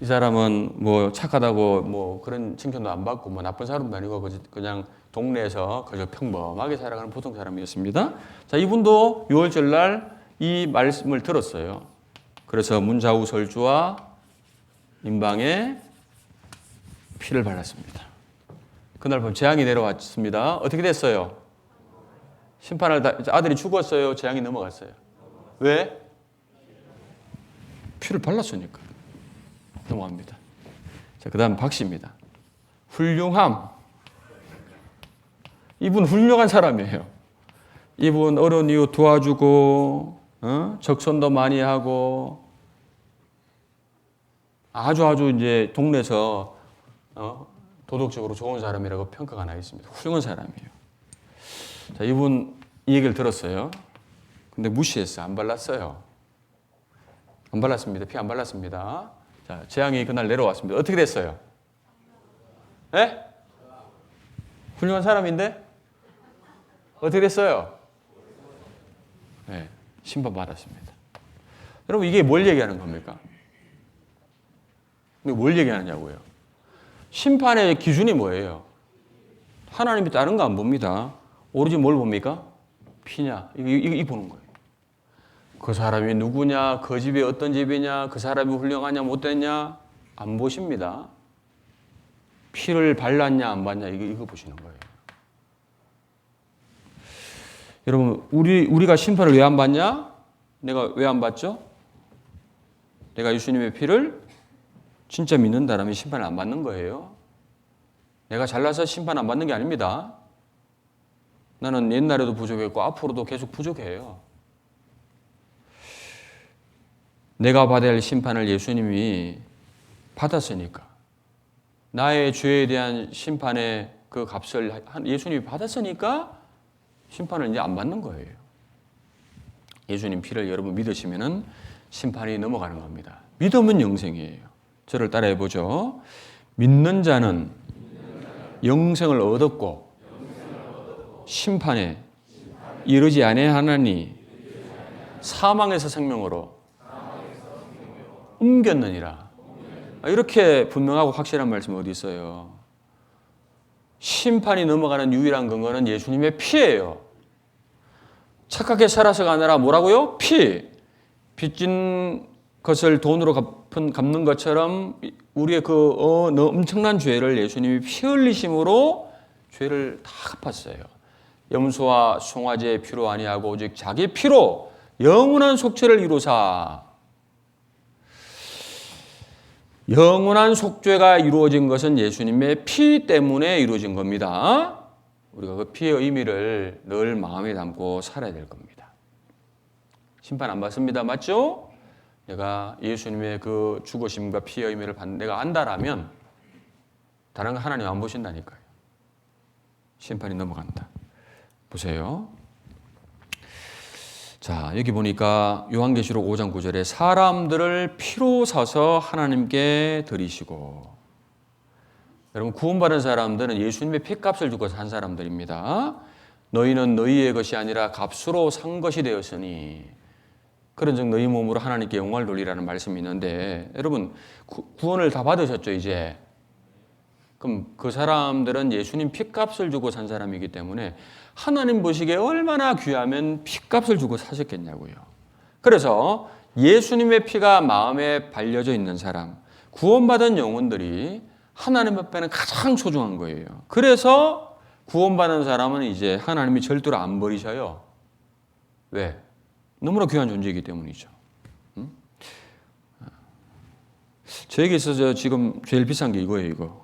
이 사람은 뭐 착하다고 뭐 그런 칭찬도 안 받고 뭐 나쁜 사람도 아니고 그냥 동네에서 그저 평범하게 살아가는 보통 사람이었습니다. 자, 이분도 6월절 날 이 말씀을 들었어요. 그래서 문좌우 설주와 임방에 피를 발랐습니다. 그날 밤 재앙이 내려왔습니다. 어떻게 됐어요? 아들이 죽었어요. 재앙이 넘어갔어요. 왜? 피를 발랐으니까 넘어갑니다. 자, 그 다음 박씨입니다. 훌륭함. 이분 훌륭한 사람이에요. 이분 어려운 이웃 도와주고 적선도 많이 하고 아주 이제 동네에서 도덕적으로 좋은 사람이라고 평가가 나 있습니다. 훌륭한 사람이에요. 자, 이분 이 얘기를 들었어요. 근데 무시했어요. 안 발랐어요. 안 발랐습니다. 피 안 발랐습니다. 자, 재앙이 그날 내려왔습니다. 어떻게 됐어요? 예? 훌륭한 사람인데? 어떻게 됐어요? 네, 심판받았습니다. 여러분, 이게 뭘 얘기하는 겁니까? 근데 뭘 얘기하느냐고요? 심판의 기준이 뭐예요? 하나님이 다른 거 안 봅니다. 오로지 뭘 봅니까? 피냐? 이거 보는 거예요. 그 사람이 누구냐? 그 집이 어떤 집이냐? 그 사람이 훌륭하냐? 못됐냐? 안 보십니다. 피를 발랐냐? 안 봤냐? 이거 보시는 거예요. 여러분, 우리가 심판을 왜 안 받냐? 내가 왜 안 받죠? 내가 예수님의 피를 진짜 믿는다라면 심판을 안 받는 거예요. 내가 잘나서 심판 안 받는 게 아닙니다. 나는 옛날에도 부족했고 앞으로도 계속 부족해요. 내가 받아야 할 심판을 예수님이 받았으니까, 나의 죄에 대한 심판의 그 값을 예수님이 받았으니까 심판을 이제 안 받는 거예요. 예수님 피를 여러분 믿으시면은 심판이 넘어가는 겁니다. 믿으면 영생이에요. 저를 따라해 보죠. 믿는 자는 영생을 얻었고 심판에 이르지 아니하나니 사망에서 생명으로 옮겼느니라. 이렇게 분명하고 확실한 말씀이 어디 있어요? 심판이 넘어가는 유일한 근거는 예수님의 피예요. 착하게 살아서가 아니라 뭐라고요? 피. 빚진 것을 돈으로 갚는 것처럼 우리의 그 엄청난 죄를 예수님이 피 흘리심으로 죄를 다 갚았어요. 염소와 송아지의 피로 아니하고 오직 자기 피로 영원한 속죄를 이루사. 영원한 속죄가 이루어진 것은 예수님의 피 때문에 이루어진 겁니다. 우리가 그 피의 의미를 늘 마음에 담고 살아야 될 겁니다. 심판 안 받습니다. 맞죠? 내가 예수님의 그 죽으심과 피의 의미를 내가 안다라면 다른 거 하나님 안 보신다니까요. 심판이 넘어간다. 보세요. 자, 여기 보니까 요한계시록 5장 9절에 사람들을 피로 사서 하나님께 드리시고, 여러분 구원받은 사람들은 예수님의 피값을 주고 산 사람들입니다. 너희는 너희의 것이 아니라 값으로 산 것이 되었으니 그런즉 너희 몸으로 하나님께 영광을 돌리라는 말씀이 있는데, 여러분 구원을 다 받으셨죠 이제? 그럼 그 사람들은 예수님 피값을 주고 산 사람이기 때문에 하나님 보시기에 얼마나 귀하면 피값을 주고 사셨겠냐고요. 그래서 예수님의 피가 마음에 발려져 있는 사람, 구원받은 영혼들이 하나님 앞에는 가장 소중한 거예요. 그래서 구원받은 사람은 이제 하나님이 절대로 안 버리셔요. 왜? 너무나 귀한 존재이기 때문이죠. 저에게 있어서 지금 제일 비싼 게 이거예요.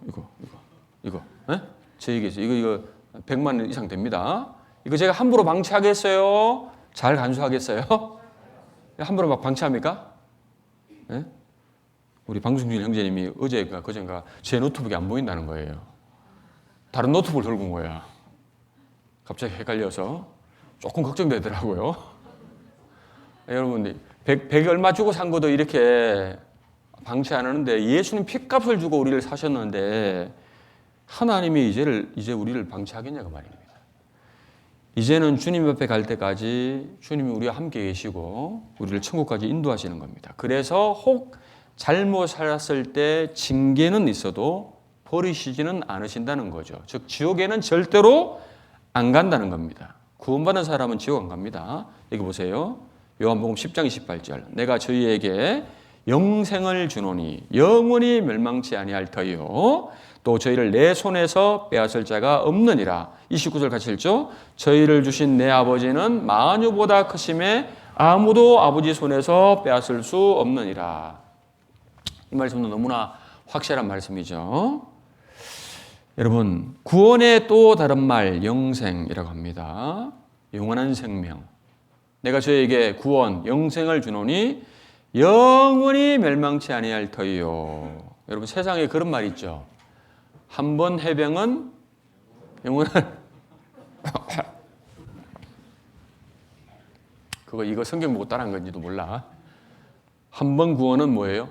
이거. 에? 저에게 있어. 이거 100만 원 이상 됩니다. 이거 제가 함부로 방치하겠어요? 잘 간수하겠어요? 함부로 막 방치합니까? 에? 우리 방송준 형제님이 어제가 그전가 제 노트북이 안 보인다는 거예요. 다른 노트북을 들고 온 거야. 갑자기 헷갈려서 조금 걱정되더라고요. 여러분, 100 얼마 주고 산 것도 이렇게 방치 안 하는데 예수님 핏값을 주고 우리를 사셨는데 하나님이 이제 우리를 방치하겠냐고 말입니다. 이제는 주님 옆에 갈 때까지 주님이 우리와 함께 계시고 우리를 천국까지 인도하시는 겁니다. 그래서 혹 잘못 살았을 때 징계는 있어도 버리시지는 않으신다는 거죠. 즉 지옥에는 절대로 안 간다는 겁니다. 구원받은 사람은 지옥 안 갑니다. 여기 보세요. 요한복음 10장 28절. 내가 저희에게 영생을 주노니 영원히 멸망치 아니할 터이요 또 저희를 내 손에서 빼앗을 자가 없느니라. 29절 같이 읽죠. 저희를 주신 내 아버지는 만유보다 크심에 아무도 아버지 손에서 빼앗을 수 없느니라. 이 말씀은 너무나 확실한 말씀이죠. 여러분, 구원의 또 다른 말 영생이라고 합니다. 영원한 생명. 내가 저에게 구원, 영생을 주노니 영원히 멸망치 아니할 터이요. 여러분, 세상에 그런 말 있죠. 한 번 해병은 영원한 이거 성경 보고 따라한 건지도 몰라. 한 번 구원은 뭐예요?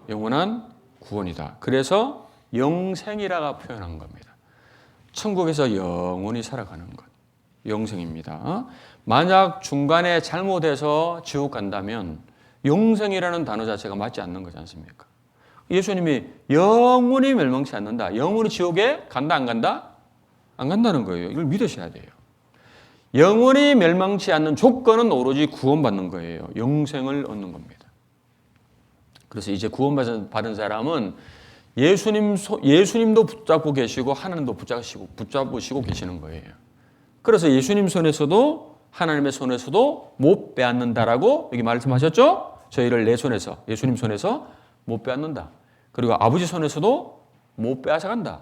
영원한 구원이다. 그래서 영생이라고 표현한 겁니다. 천국에서 영원히 살아가는 것. 영생입니다. 만약 중간에 잘못해서 지옥 간다면 영생이라는 단어 자체가 맞지 않는 거지 않습니까? 예수님이 영원히 멸망치 않는다. 영원히 지옥에 간다 안 간다? 안 간다는 거예요. 이걸 믿으셔야 돼요. 영원히 멸망치 않는 조건은 오로지 구원받는 거예요. 영생을 얻는 겁니다. 그래서 이제 구원받은 사람은 예수님도 붙잡고 계시고 하나님도 붙잡으시고 계시는 거예요. 그래서 예수님 손에서도 하나님의 손에서도 못 빼앗는다라고 여기 말씀하셨죠? 저희를 내 손에서, 예수님 손에서 못 빼앗는다. 그리고 아버지 손에서도 못 빼앗아간다.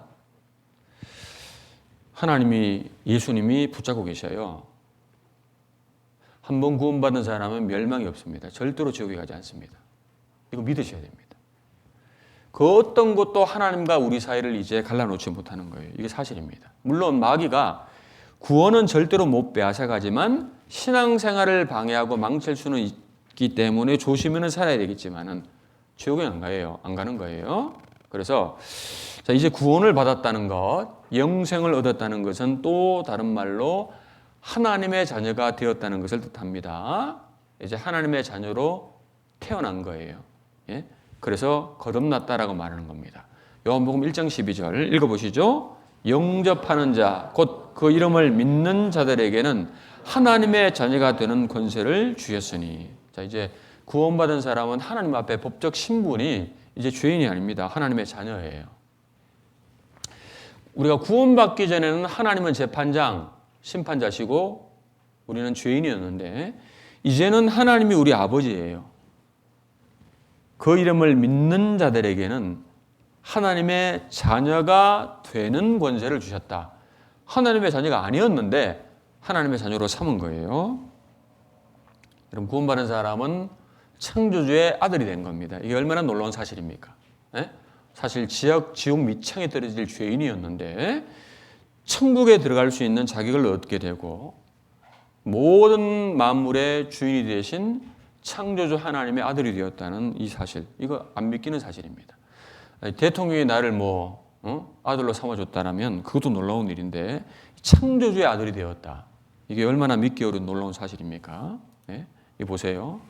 예수님이 붙잡고 계셔요. 한 번 구원받은 사람은 멸망이 없습니다. 절대로 지옥에 가지 않습니다. 이거 믿으셔야 됩니다. 그 어떤 것도 하나님과 우리 사이를 이제 갈라놓지 못하는 거예요. 이게 사실입니다. 물론 마귀가 구원은 절대로 못 빼앗아가지만 신앙생활을 방해하고 망칠 수는 있기 때문에 조심히는 살아야 되겠지만은 지옥에 안 가는 거예요. 그래서 자, 이제 구원을 받았다는 것, 영생을 얻었다는 것은 또 다른 말로 하나님의 자녀가 되었다는 것을 뜻합니다. 이제 하나님의 자녀로 태어난 거예요. 예? 그래서 거듭났다라고 말하는 겁니다. 요한복음 1장 12절 읽어보시죠. 영접하는 자, 곧 그 이름을 믿는 자들에게는 하나님의 자녀가 되는 권세를 주셨으니. 자, 이제 구원받은 사람은 하나님 앞에 법적 신분이 이제 죄인이 아닙니다. 하나님의 자녀예요. 우리가 구원받기 전에는 하나님은 재판장, 심판자시고 우리는 죄인이었는데 이제는 하나님이 우리 아버지예요. 그 이름을 믿는 자들에게는 하나님의 자녀가 되는 권세를 주셨다. 하나님의 자녀가 아니었는데 하나님의 자녀로 삼은 거예요. 여러분, 구원받은 사람은 창조주의 아들이 된 겁니다. 이게 얼마나 놀라운 사실입니까? 네? 사실 지옥 밑창에 떨어질 죄인이었는데 천국에 들어갈 수 있는 자격을 얻게 되고 모든 만물의 주인이 되신 창조주 하나님의 아들이 되었다는 이 사실, 이거 안 믿기는 사실입니다. 대통령이 나를 아들로 삼아줬다라면 그것도 놀라운 일인데 창조주의 아들이 되었다. 이게 얼마나 믿기 어려운 놀라운 사실입니까? 네? 이 보세요.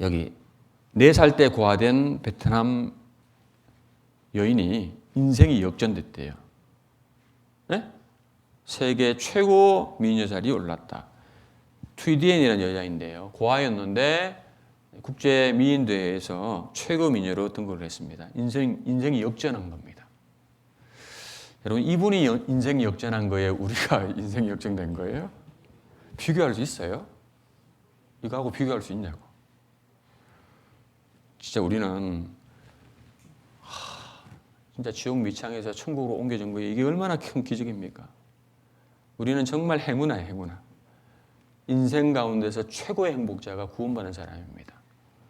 여기 4살 때 고아된 베트남 여인이 인생이 역전됐대요. 네? 세계 최고 미녀 자리에 올랐다. 트위디엔이라는 여자인데요. 고아였는데 국제 미인대회에서 최고 미녀로 등극을 했습니다. 인생이 역전한 겁니다. 여러분, 이분이 인생이 역전한 거예요? 우리가 인생이 역전된 거예요? 비교할 수 있어요? 이거하고 비교할 수 있냐고. 진짜 우리는 진짜 지옥 밑창에서 천국으로 옮겨진 거예요. 이게 얼마나 큰 기적입니까? 우리는 정말 행운아예요, 행운아. 인생 가운데서 최고의 행복자가 구원받는 사람입니다.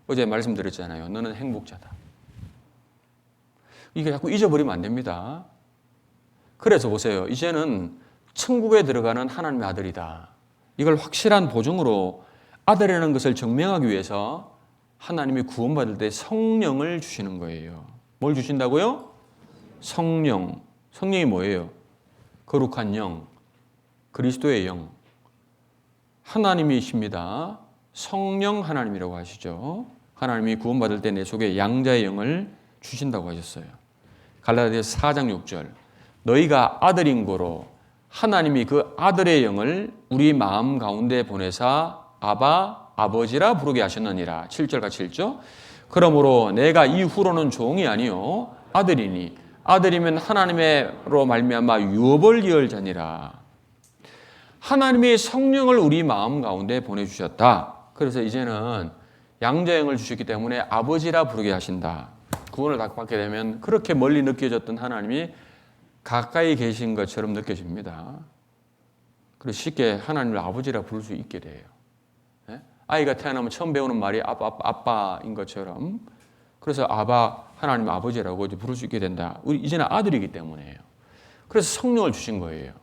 어제 말씀드렸잖아요. 너는 행복자다. 이게 자꾸 잊어버리면 안 됩니다. 그래서 보세요. 이제는 천국에 들어가는 하나님의 아들이다. 이걸 확실한 보증으로 아들이라는 것을 증명하기 위해서 하나님이 구원받을 때 성령을 주시는 거예요. 뭘 주신다고요? 성령. 성령이 뭐예요? 거룩한 영, 그리스도의 영. 하나님이십니다. 성령 하나님이라고 하시죠. 하나님이 구원받을 때 내 속에 양자의 영을 주신다고 하셨어요. 갈라디아서 4장 6절. 너희가 아들인 고로 하나님이 그 아들의 영을 우리 마음 가운데 보내사 아바 아버지라 부르게 하셨느니라. 7절과 7절. 그러므로 내가 이후로는 종이 아니요 아들이니 아들이면 하나님으로 말미암아 유업을 이을 자니라. 하나님이 성령을 우리 마음 가운데 보내주셨다. 그래서 이제는 양자영을 주셨기 때문에 아버지라 부르게 하신다. 구원을 받게 되면 그렇게 멀리 느껴졌던 하나님이 가까이 계신 것처럼 느껴집니다. 그래서 쉽게 하나님을 아버지라 부를 수 있게 돼요. 아이가 태어나면 처음 배우는 말이 아빠인 것처럼. 그래서 하나님 아버지라고 부를 수 있게 된다. 우리 이제는 아들이기 때문에요. 그래서 성령을 주신 거예요.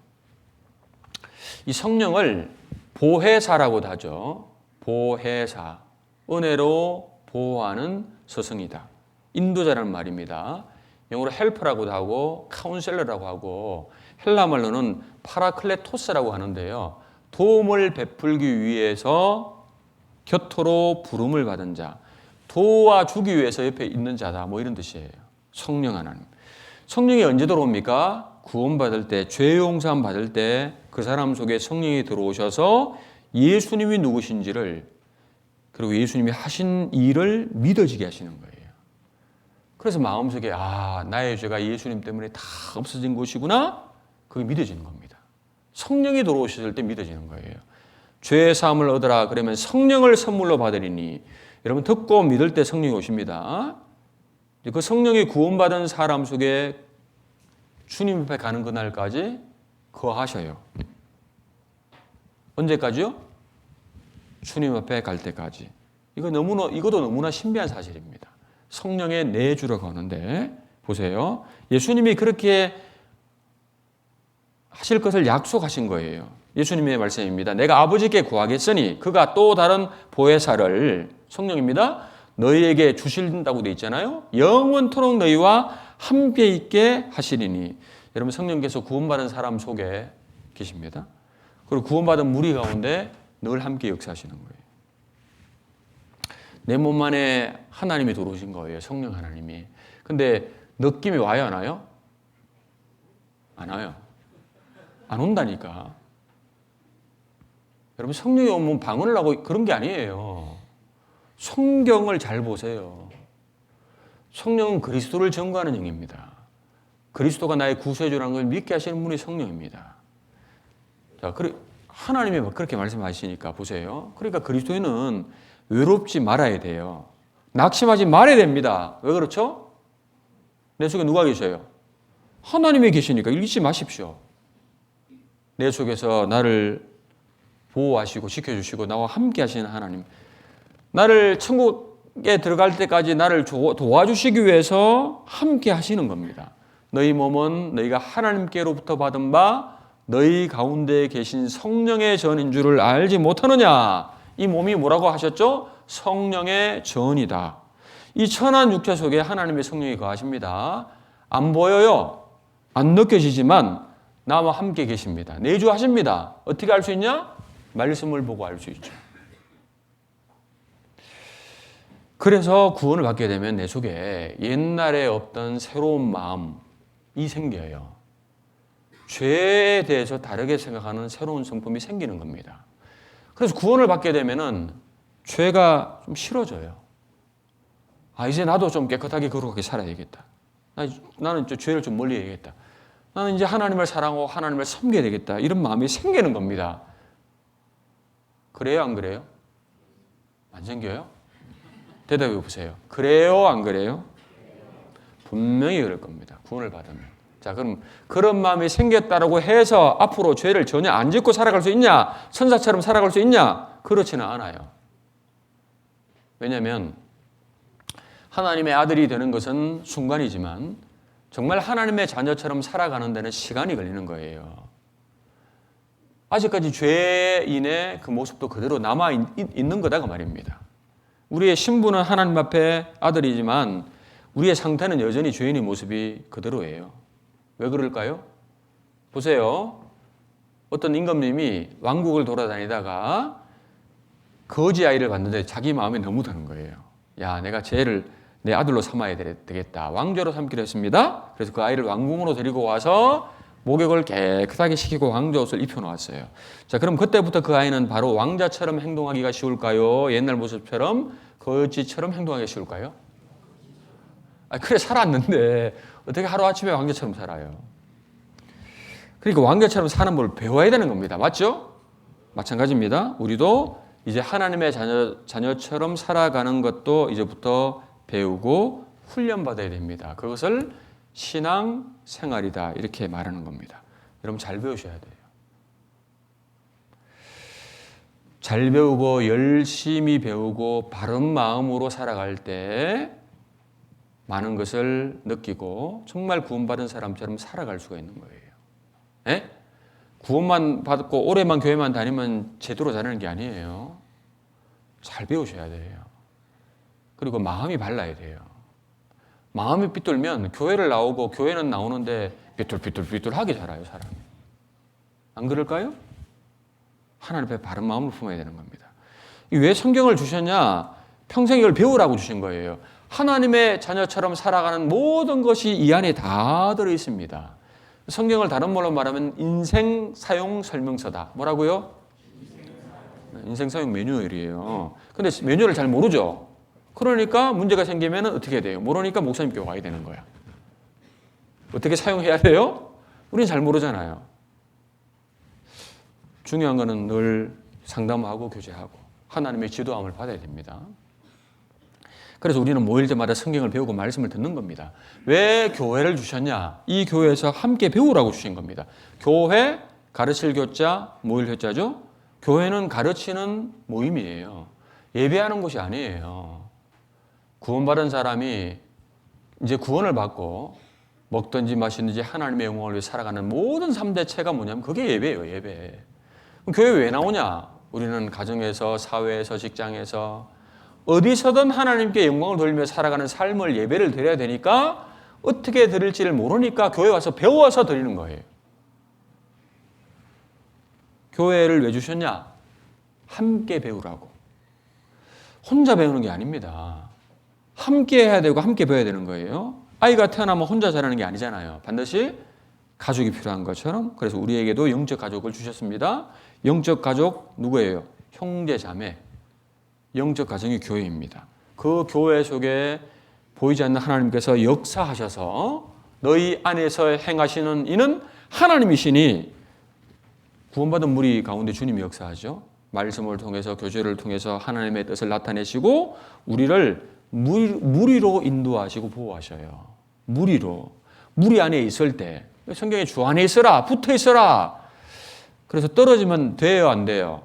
이 성령을 보혜사라고도 하죠. 보혜사. 은혜로 보호하는 스승이다. 인도자라는 말입니다. 영어로 헬퍼라고도 하고 카운셀러라고 하고 헬라 말로는 파라클레토스라고 하는데요. 도움을 베풀기 위해서 곁으로 부름을 받은 자, 도와주기 위해서 옆에 있는 자다. 뭐 이런 뜻이에요. 성령 하나님. 성령이 언제 들어옵니까? 구원받을 때, 죄 용서함 받을 때 그 사람 속에 성령이 들어오셔서 예수님이 누구신지를 그리고 예수님이 하신 일을 믿어지게 하시는 거예요. 그래서 마음속에 나의 죄가 예수님 때문에 다 없어진 것이구나. 그게 믿어지는 겁니다. 성령이 들어오셨을 때 믿어지는 거예요. 죄 사함을 얻으라 그러면 성령을 선물로 받으리니 여러분 듣고 믿을 때 성령이 오십니다. 그 성령이 구원받은 사람 속에 주님 앞에 가는 그날까지 거하셔요. 언제까지요? 주님 앞에 갈 때까지. 이것도 너무나 신비한 사실입니다. 성령의 내주러 가는데 보세요. 예수님이 그렇게 하실 것을 약속하신 거예요. 예수님의 말씀입니다. 내가 아버지께 구하겠으니 그가 또 다른 보혜사를 성령입니다. 너희에게 주신다고 되어 있잖아요. 영원토록 너희와 함께 있게 하시리니. 여러분 성령께서 구원받은 사람 속에 계십니다. 그리고 구원받은 무리 가운데 늘 함께 역사하시는 거예요. 내 몸 안에 하나님이 들어오신 거예요. 성령 하나님이. 근데 느낌이 와요, 안 와요? 안 와요. 안 온다니까. 여러분 성령이 오면 방언을 하고 그런 게 아니에요. 성경을 잘 보세요. 성령은 그리스도를 증거하는 영입니다. 그리스도가 나의 구세주라는 걸 믿게 하시는 분이 성령입니다. 자, 하나님이 그렇게 말씀하시니까 보세요. 그러니까 그리스도인은 외롭지 말아야 돼요. 낙심하지 말아야 됩니다. 왜 그렇죠? 내 속에 누가 계셔요? 하나님이 계시니까 잊지 마십시오. 내 속에서 나를 보호하시고 지켜주시고 나와 함께 하시는 하나님. 나를 천국에 들어갈 때까지 나를 도와주시기 위해서 함께 하시는 겁니다. 너희 몸은 너희가 하나님께로부터 받은 바 너희 가운데 계신 성령의 전인 줄을 알지 못하느냐. 이 몸이 뭐라고 하셨죠? 성령의 전이다. 이 천한 육체 속에 하나님의 성령이 거하십니다. 안 보여요. 안 느껴지지만 나와 함께 계십니다. 내주하십니다. 어떻게 알 수 있냐? 말씀을 보고 알 수 있죠. 그래서 구원을 받게 되면 내 속에 옛날에 없던 새로운 마음이 생겨요. 죄에 대해서 다르게 생각하는 새로운 성품이 생기는 겁니다. 그래서 구원을 받게 되면은 죄가 좀 싫어져요. 이제 나도 좀 깨끗하게 거룩하게 살아야겠다. 나는 죄를 좀 멀리 해야겠다. 나는 이제 하나님을 사랑하고 하나님을 섬겨야 되겠다. 이런 마음이 생기는 겁니다. 그래요, 안 그래요? 안 생겨요? 대답해 보세요. 그래요, 안 그래요? 분명히 그럴 겁니다. 구원을 받으면. 자, 그럼 그런 마음이 생겼다라고 해서 앞으로 죄를 전혀 안 짓고 살아갈 수 있냐? 천사처럼 살아갈 수 있냐? 그렇지는 않아요. 왜냐하면 하나님의 아들이 되는 것은 순간이지만 정말 하나님의 자녀처럼 살아가는 데는 시간이 걸리는 거예요. 아직까지 죄인의 그 모습도 그대로 남아있는 거다 그 말입니다. 우리의 신분은 하나님 앞에 아들이지만 우리의 상태는 여전히 죄인의 모습이 그대로예요. 왜 그럴까요? 보세요. 어떤 임금님이 왕국을 돌아다니다가 거지 아이를 봤는데 자기 마음에 너무 드는 거예요. 야, 내가 쟤를 내 아들로 삼아야 되겠다. 왕조로 삼기로 했습니다. 그래서 그 아이를 왕궁으로 데리고 와서 목욕을 깨끗하게 시키고 왕자 옷을 입혀놓았어요. 자, 그럼 그때부터 그 아이는 바로 왕자처럼 행동하기가 쉬울까요? 옛날 모습처럼 거지처럼 행동하기가 쉬울까요? 그래 살았는데 어떻게 하루아침에 왕자처럼 살아요? 그러니까 왕자처럼 사는 걸 배워야 되는 겁니다. 맞죠? 마찬가지입니다. 우리도 이제 하나님의 자녀처럼 살아가는 것도 이제부터 배우고 훈련받아야 됩니다. 그것을 신앙 생활이다 이렇게 말하는 겁니다. 여러분 잘 배우셔야 돼요. 잘 배우고 열심히 배우고 바른 마음으로 살아갈 때 많은 것을 느끼고 정말 구원받은 사람처럼 살아갈 수가 있는 거예요. 예? 구원만 받고 오래만 교회만 다니면 제대로 자라는 게 아니에요. 잘 배우셔야 돼요. 그리고 마음이 발라야 돼요. 마음이 삐뚤면 교회를 나오고 교회는 나오는데 삐뚤삐뚤삐뚤하게 자라요, 사람이. 안 그럴까요? 하나님 앞에 바른 마음을 품어야 되는 겁니다. 왜 성경을 주셨냐? 평생 이걸 배우라고 주신 거예요. 하나님의 자녀처럼 살아가는 모든 것이 이 안에 다 들어 있습니다. 성경을 다른 말로 말하면 인생 사용 설명서다. 뭐라고요? 인생 사용 매뉴얼이에요. 근데 매뉴얼을 잘 모르죠. 그러니까 문제가 생기면 어떻게 돼요? 모르니까 목사님께 와야 되는 거야. 어떻게 사용해야 돼요? 우리는 잘 모르잖아요. 중요한 거는 늘 상담하고 교제하고 하나님의 지도함을 받아야 됩니다. 그래서 우리는 모일 때마다 성경을 배우고 말씀을 듣는 겁니다. 왜 교회를 주셨냐? 이 교회에서 함께 배우라고 주신 겁니다. 교회, 가르칠 교자, 모일 교자죠? 교회는 가르치는 모임이에요. 예배하는 곳이 아니에요. 구원받은 사람이 이제 구원을 받고 먹든지 마시든지 하나님의 영광을 위해 살아가는 모든 3대체가 뭐냐면 그게 예배예요, 예배. 그럼 교회 왜 나오냐? 우리는 가정에서, 사회에서, 직장에서 어디서든 하나님께 영광을 돌리며 살아가는 삶을 예배를 드려야 되니까 어떻게 드릴지를 모르니까 교회 와서 배워서 드리는 거예요. 교회를 왜 주셨냐? 함께 배우라고. 혼자 배우는 게 아닙니다. 함께 해야 되고 함께 배워야 되는 거예요. 아이가 태어나면 혼자 자라는 게 아니잖아요. 반드시 가족이 필요한 것처럼. 그래서 우리에게도 영적 가족을 주셨습니다. 영적 가족 누구예요? 형제 자매. 영적 가정이 교회입니다. 그 교회 속에 보이지 않는 하나님께서 역사하셔서 너희 안에서 행하시는 이는 하나님이시니 구원받은 무리 가운데 주님이 역사하죠. 말씀을 통해서 교제를 통해서 하나님의 뜻을 나타내시고 우리를 무리로 인도하시고 보호하셔요. 무리로. 무리 안에 있을 때 성경에 주 안에 있어라, 붙어 있어라. 그래서 떨어지면 돼요, 안 돼요?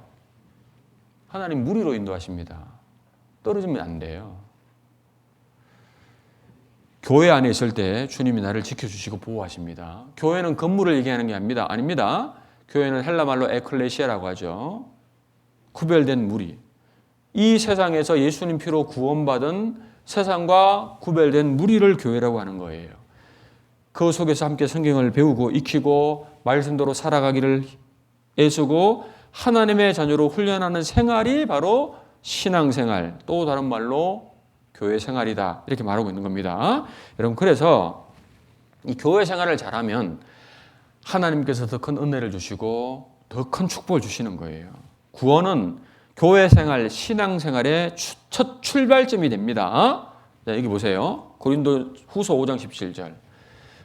하나님 무리로 인도하십니다. 떨어지면 안 돼요. 교회 안에 있을 때 주님이 나를 지켜주시고 보호하십니다. 교회는 건물을 얘기하는 게 아닙니다. 교회는 헬라말로 에클레시아라고 하죠. 구별된 무리. 이 세상에서 예수님 피로 구원받은 세상과 구별된 무리를 교회라고 하는 거예요. 그 속에서 함께 성경을 배우고 익히고 말씀대로 살아가기를 애쓰고 하나님의 자녀로 훈련하는 생활이 바로 신앙생활, 또 다른 말로 교회 생활이다. 이렇게 말하고 있는 겁니다. 여러분, 그래서 이 교회 생활을 잘하면 하나님께서 더 큰 은혜를 주시고 더 큰 축복을 주시는 거예요. 구원은 교회 생활, 신앙생활의 첫 출발점이 됩니다. 자, 여기 보세요. 고린도 후서 5장 17절.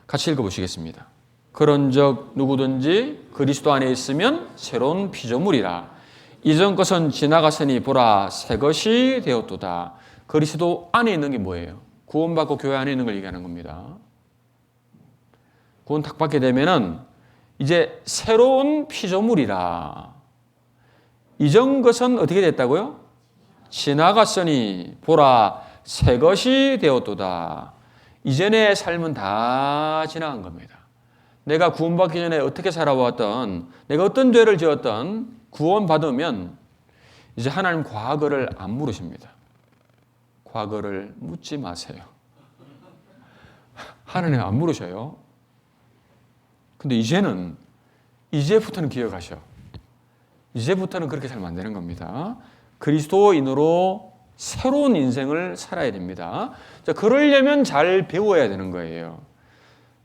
같이 읽어보시겠습니다. 그런즉 누구든지 그리스도 안에 있으면 새로운 피조물이라. 이전 것은 지나갔으니 보라 새 것이 되었도다. 그리스도 안에 있는 게 뭐예요? 구원받고 교회 안에 있는 걸 얘기하는 겁니다. 구원 탁 받게 되면은 이제 새로운 피조물이라. 이전 것은 어떻게 됐다고요? 지나갔으니 보라 새 것이 되었도다. 이전의 삶은 다 지나간 겁니다. 내가 구원받기 전에 어떻게 살아왔던, 내가 어떤 죄를 지었던 구원받으면 이제 하나님 과거를 안 물으십니다. 과거를 묻지 마세요. 하나님 안 물으셔요. 근데 이제부터는 기억하셔. 이제부터는 그렇게 살면 안 되는 겁니다. 그리스도인으로 새로운 인생을 살아야 됩니다. 자, 그러려면 잘 배워야 되는 거예요.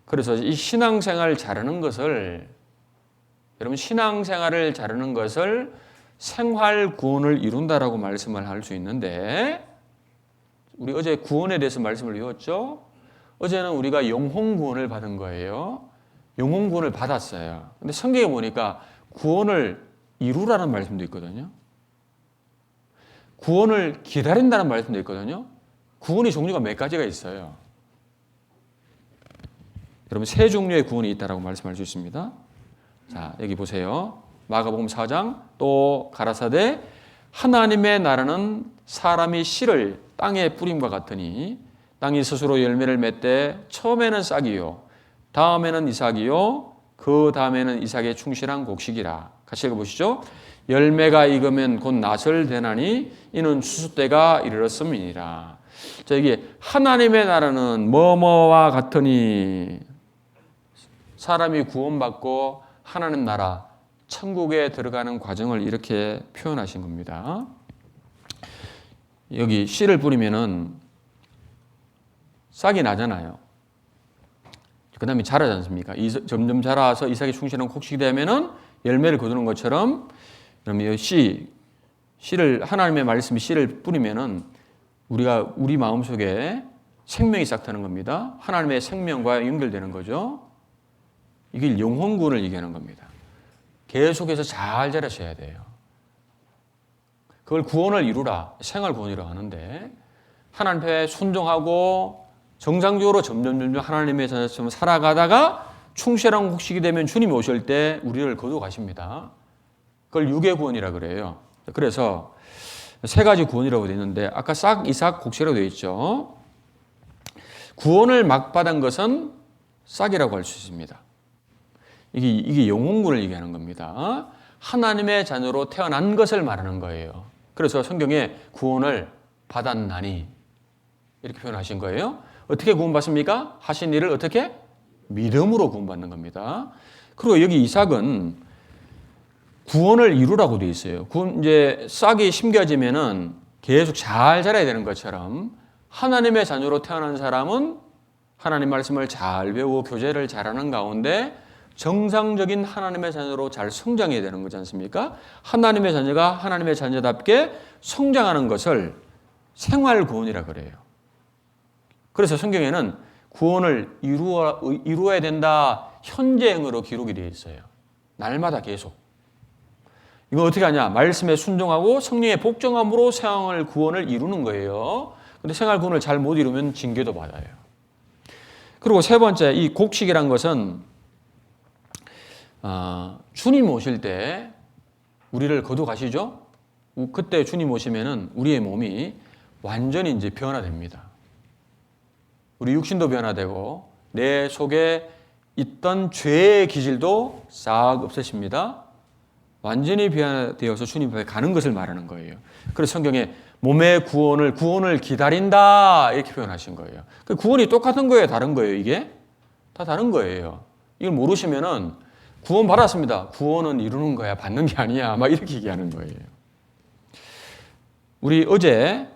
그래서 이 신앙생활 잘하는 것을, 여러분 신앙생활을 잘하는 것을 생활 구원을 이룬다라고 말씀을 할 수 있는데, 우리 어제 구원에 대해서 말씀을 배웠죠. 어제는 우리가 영혼 구원을 받은 거예요. 영혼 구원을 받았어요. 근데 성경에 보니까 구원을 이루라는 말씀도 있거든요. 구원을 기다린다는 말씀도 있거든요. 구원의 종류가 몇 가지가 있어요. 여러분 세 종류의 구원이 있다라고 말씀할 수 있습니다. 자, 여기 보세요. 마가복음 4장 또 가라사대 하나님의 나라는 사람이 씨를 땅에 뿌림과 같으니 땅이 스스로 열매를 맺되 처음에는 싹이요 다음에는 이삭이요 그 다음에는 이삭의 충실한 곡식이라. 같이 읽어보시죠. 열매가 익으면 곧 낫을 대나니 이는 추수 때가 이르렀음이니라. 자, 이게 하나님의 나라는 뭐뭐와 같으니 사람이 구원받고 하나님 나라 천국에 들어가는 과정을 이렇게 표현하신 겁니다. 여기 씨를 뿌리면은 싹이 나잖아요. 그 다음에 자라지 않습니까? 점점 자라서 이삭이 충실한 곡식이 되면은 열매를 거두는 것처럼, 그러면 씨를, 하나님의 말씀이 씨를 뿌리면은 우리 마음속에 생명이 싹 트는 겁니다. 하나님의 생명과 연결되는 거죠. 이게 영혼구원을 얘기하는 겁니다. 계속해서 잘 자라셔야 돼요. 그걸 구원을 이루라, 생활구원이라고 하는데, 하나님 앞에 순종하고 정상적으로 점점 하나님의 자녀처럼 살아가다가 충실한 곡식이 되면 주님이 오실 때 우리를 거두어 가십니다. 그걸 유괴구원이라 그래요. 그래서 세 가지 구원이라고 되어 있는데, 아까 싹, 이삭, 곡식이라고 되어 있죠. 구원을 막 받은 것은 싹이라고 할 수 있습니다. 이게 영혼구원을 얘기하는 겁니다. 하나님의 자녀로 태어난 것을 말하는 거예요. 그래서 성경에 구원을 받았나니 이렇게 표현하신 거예요. 어떻게 구원받습니까? 하신 일을 어떻게? 믿음으로 구원받는 겁니다. 그리고 여기 이삭은 구원을 이루라고 되어 있어요. 이제 싹이 심겨지면은 계속 잘 자라야 되는 것처럼 하나님의 자녀로 태어난 사람은 하나님 말씀을 잘 배우고 교제를 잘하는 가운데 정상적인 하나님의 자녀로 잘 성장해야 되는 거지 않습니까? 하나님의 자녀가 하나님의 자녀답게 성장하는 것을 생활구원이라 그래요. 그래서 성경에는 구원을 이루어야 된다 현재형으로 기록이 되어 있어요. 날마다 계속. 이거 어떻게 하냐? 말씀에 순종하고 성령의 복종함으로 생활 구원을 이루는 거예요. 근데 생활 구원을 잘 못 이루면 징계도 받아요. 그리고 세 번째, 이 곡식이란 것은 주님 오실 때 우리를 거두 가시죠? 그때 주님 오시면은 우리의 몸이 완전히 이제 변화됩니다. 우리 육신도 변화되고 내 속에 있던 죄의 기질도 싹 없애십니다. 완전히 변화되어서 주님 앞에 가는 것을 말하는 거예요. 그래서 성경에 몸의 구원을 기다린다 이렇게 표현하신 거예요. 그 구원이 똑같은 거예요, 다른 거예요? 이게 다 다른 거예요. 이걸 모르시면은 구원 받았습니다. 구원은 이루는 거야, 받는 게 아니야. 막 이렇게 얘기하는 거예요. 우리 어제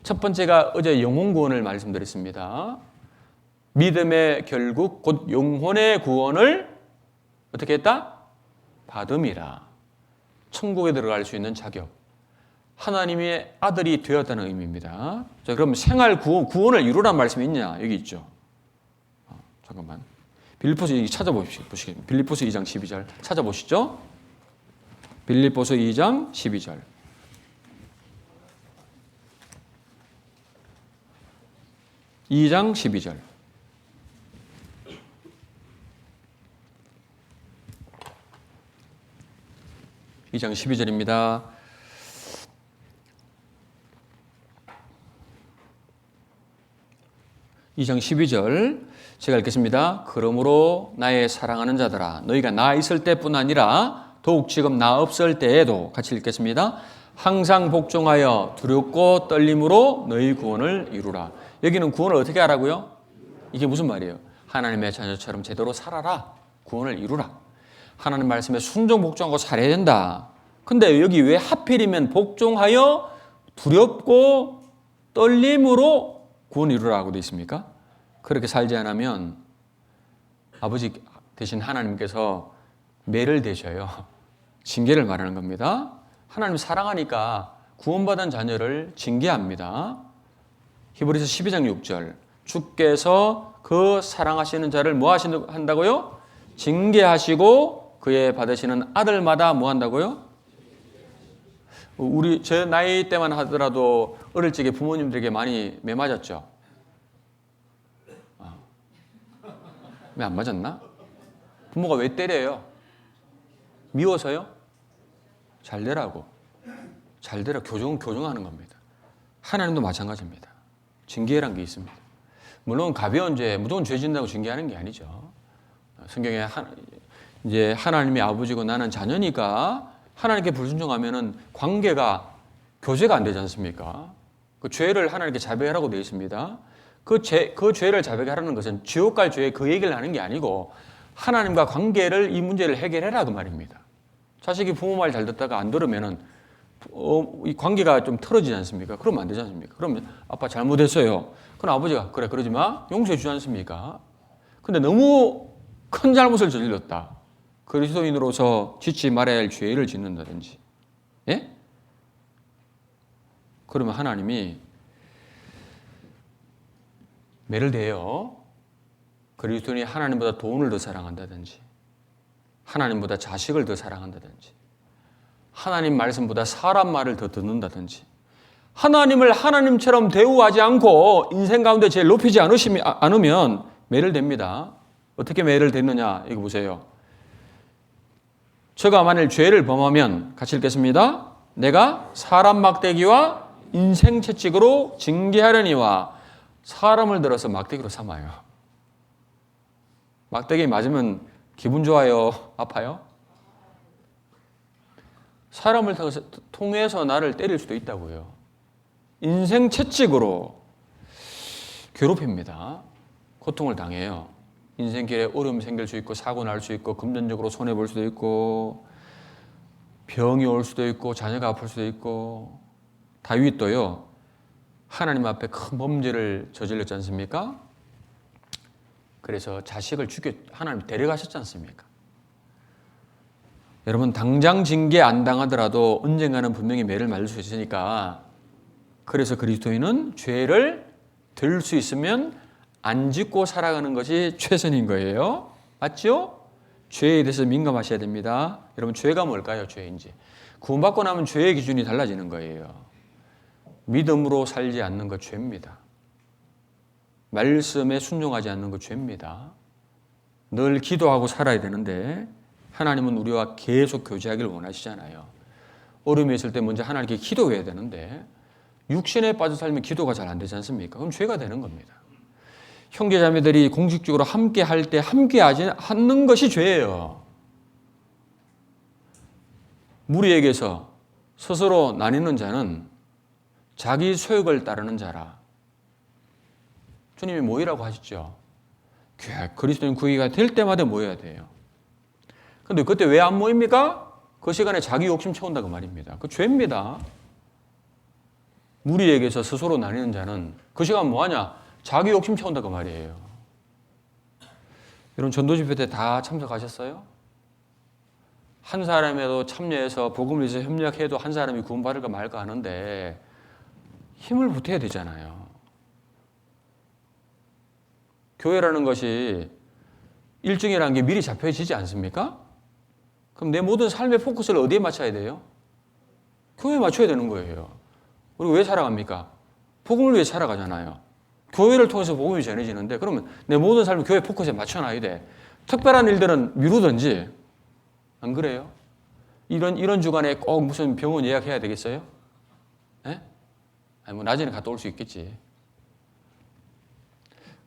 첫 번째가 어제 영혼 구원을 말씀드렸습니다. 믿음의 결국 곧 영혼의 구원을 어떻게 했다? 받음이라. 천국에 들어갈 수 있는 자격. 하나님의 아들이 되었다는 의미입니다. 자, 그럼 생활 구원을 이루란 말씀이 있냐? 여기 있죠. 잠깐만. 빌립보서 찾아보십시오. 빌립보서 2장 12절 찾아보시죠. 빌립보서 2장 12절. (2장 12절) 2장 12절입니다. (2장 12절) 제가 읽겠습니다. 그러므로 나의 사랑하는 자들아, 너희가 나 있을 때뿐 아니라 더욱 지금 나 없을 때에도, 같이 읽겠습니다. 항상 복종하여 두렵고 떨림으로 너희 구원을 이루라. 여기는 구원을 어떻게 하라고요? 이게 무슨 말이에요? 하나님의 자녀처럼 제대로 살아라. 구원을 이루라. 하나님 말씀에 순종 복종하고 살아야 된다. 근데 여기 왜 하필이면 복종하여 두렵고 떨림으로 구원을 이루라고 되어 있습니까? 그렇게 살지 않으면 아버지 되신 하나님께서 매를 대셔요. 징계를 말하는 겁니다. 하나님 사랑하니까 구원받은 자녀를 징계합니다. 히브리서 12장 6절. 주께서 그 사랑하시는 자를 뭐 한다고요? 징계하시고 그의 받으시는 아들마다 뭐 한다고요? 제 나이 때만 하더라도 어릴 적에 부모님들에게 많이 매 맞았죠. 왜 안 맞았나? 부모가 왜 때려요? 미워서요? 잘 되라고. 잘 되라. 교정하는 겁니다. 하나님도 마찬가지입니다. 징계란 게 있습니다. 물론 가벼운 죄, 무조건 죄 짓는다고 징계하는 게 아니죠. 성경에 이제 하나님이 아버지고 나는 자녀니까 하나님께 불순종하면은 관계가 교제가 안 되지 않습니까? 그 죄를 하나님께 자백하라고 되어 있습니다. 그 죄를 자백하라는 것은 지옥 갈 죄 그 얘기를 하는 게 아니고 하나님과 관계를 이 문제를 해결해라 그 말입니다. 자식이 부모 말 잘 듣다가 안 들으면은 이 관계가 좀 틀어지지 않습니까? 그러면 안 되지 않습니까? 그러면 아빠 잘못했어요. 그럼 아버지가 그래 그러지 마 용서해 주지 않습니까? 근데 너무 큰 잘못을 저질렀다. 그리스도인으로서 짓지 말아야 할 죄를 짓는다든지, 예? 그러면 하나님이 매를 대요. 그리스도인이 하나님보다 돈을 더 사랑한다든지, 하나님보다 자식을 더 사랑한다든지, 하나님 말씀보다 사람 말을 더 듣는다든지, 하나님을 하나님처럼 대우하지 않고 인생 가운데 제일 높이지 않으면 매를 댑니다. 어떻게 매를 댔느냐? 이거 보세요. 저가 만일 죄를 범하면 같이 읽겠습니다. 내가 사람 막대기와 인생 채찍으로 징계하려니와 사람을 들어서 막대기로 삼아요. 막대기 맞으면 기분 좋아요? 아파요? 사람을 통해서 나를 때릴 수도 있다고요. 인생 채찍으로 괴롭힙니다. 고통을 당해요. 인생길에 어려움이 생길 수 있고 사고 날 수 있고 금전적으로 손해볼 수도 있고 병이 올 수도 있고 자녀가 아플 수도 있고. 다윗도요 하나님 앞에 큰 범죄를 저질렀지 않습니까? 그래서 자식을 하나님 데려가셨지 않습니까? 여러분 당장 징계 안 당하더라도 언젠가는 분명히 매를 맞을 수 있으니까, 그래서 그리스도인은 죄를 들 수 있으면 안 짓고 살아가는 것이 최선인 거예요. 맞죠? 죄에 대해서 민감하셔야 됩니다. 여러분 죄가 뭘까요? 죄인지. 구원받고 나면 죄의 기준이 달라지는 거예요. 믿음으로 살지 않는 것 죄입니다. 말씀에 순종하지 않는 것 죄입니다. 늘 기도하고 살아야 되는데 하나님은 우리와 계속 교제하기를 원하시잖아요. 어려움이 있을 때 먼저 하나님께 기도해야 되는데 육신에 빠져 살면 기도가 잘 안 되지 않습니까? 그럼 죄가 되는 겁니다. 형제자매들이 공식적으로 함께 할 때 함께 하지 않는 것이 죄예요. 무리에게서 스스로 나뉘는 자는 자기 소욕을 따르는 자라. 주님이 모이라고 하셨죠. 그리스도인 구의가 될 때마다 모여야 돼요. 근데 그때 왜 안 모입니까? 그 시간에 자기 욕심 채운다고 말입니다. 그 죄입니다. 무리에게서 스스로 나뉘는 자는 그 시간 뭐하냐? 자기 욕심 채운다고 말이에요. 여러분 전도 집회 때 다 참석하셨어요? 한 사람에도 참여해서 복음을 위해서 협력해도 한 사람이 구원받을까 말까 하는데 힘을 보태야 되잖아요. 교회라는 것이 일정이라는 게 미리 잡혀지지 않습니까? 그럼 내 모든 삶의 포커스를 어디에 맞춰야 돼요? 교회에 맞춰야 되는 거예요. 우리 왜 살아갑니까? 복음을 위해 살아가잖아요. 교회를 통해서 복음이 전해지는데 그러면 내 모든 삶을 교회 포커스에 맞춰놔야 돼. 특별한 일들은 미루든지. 안 그래요? 이런 주간에 꼭 무슨 병원 예약해야 되겠어요? 예? 아니 뭐 낮에는 갔다 올 수 있겠지.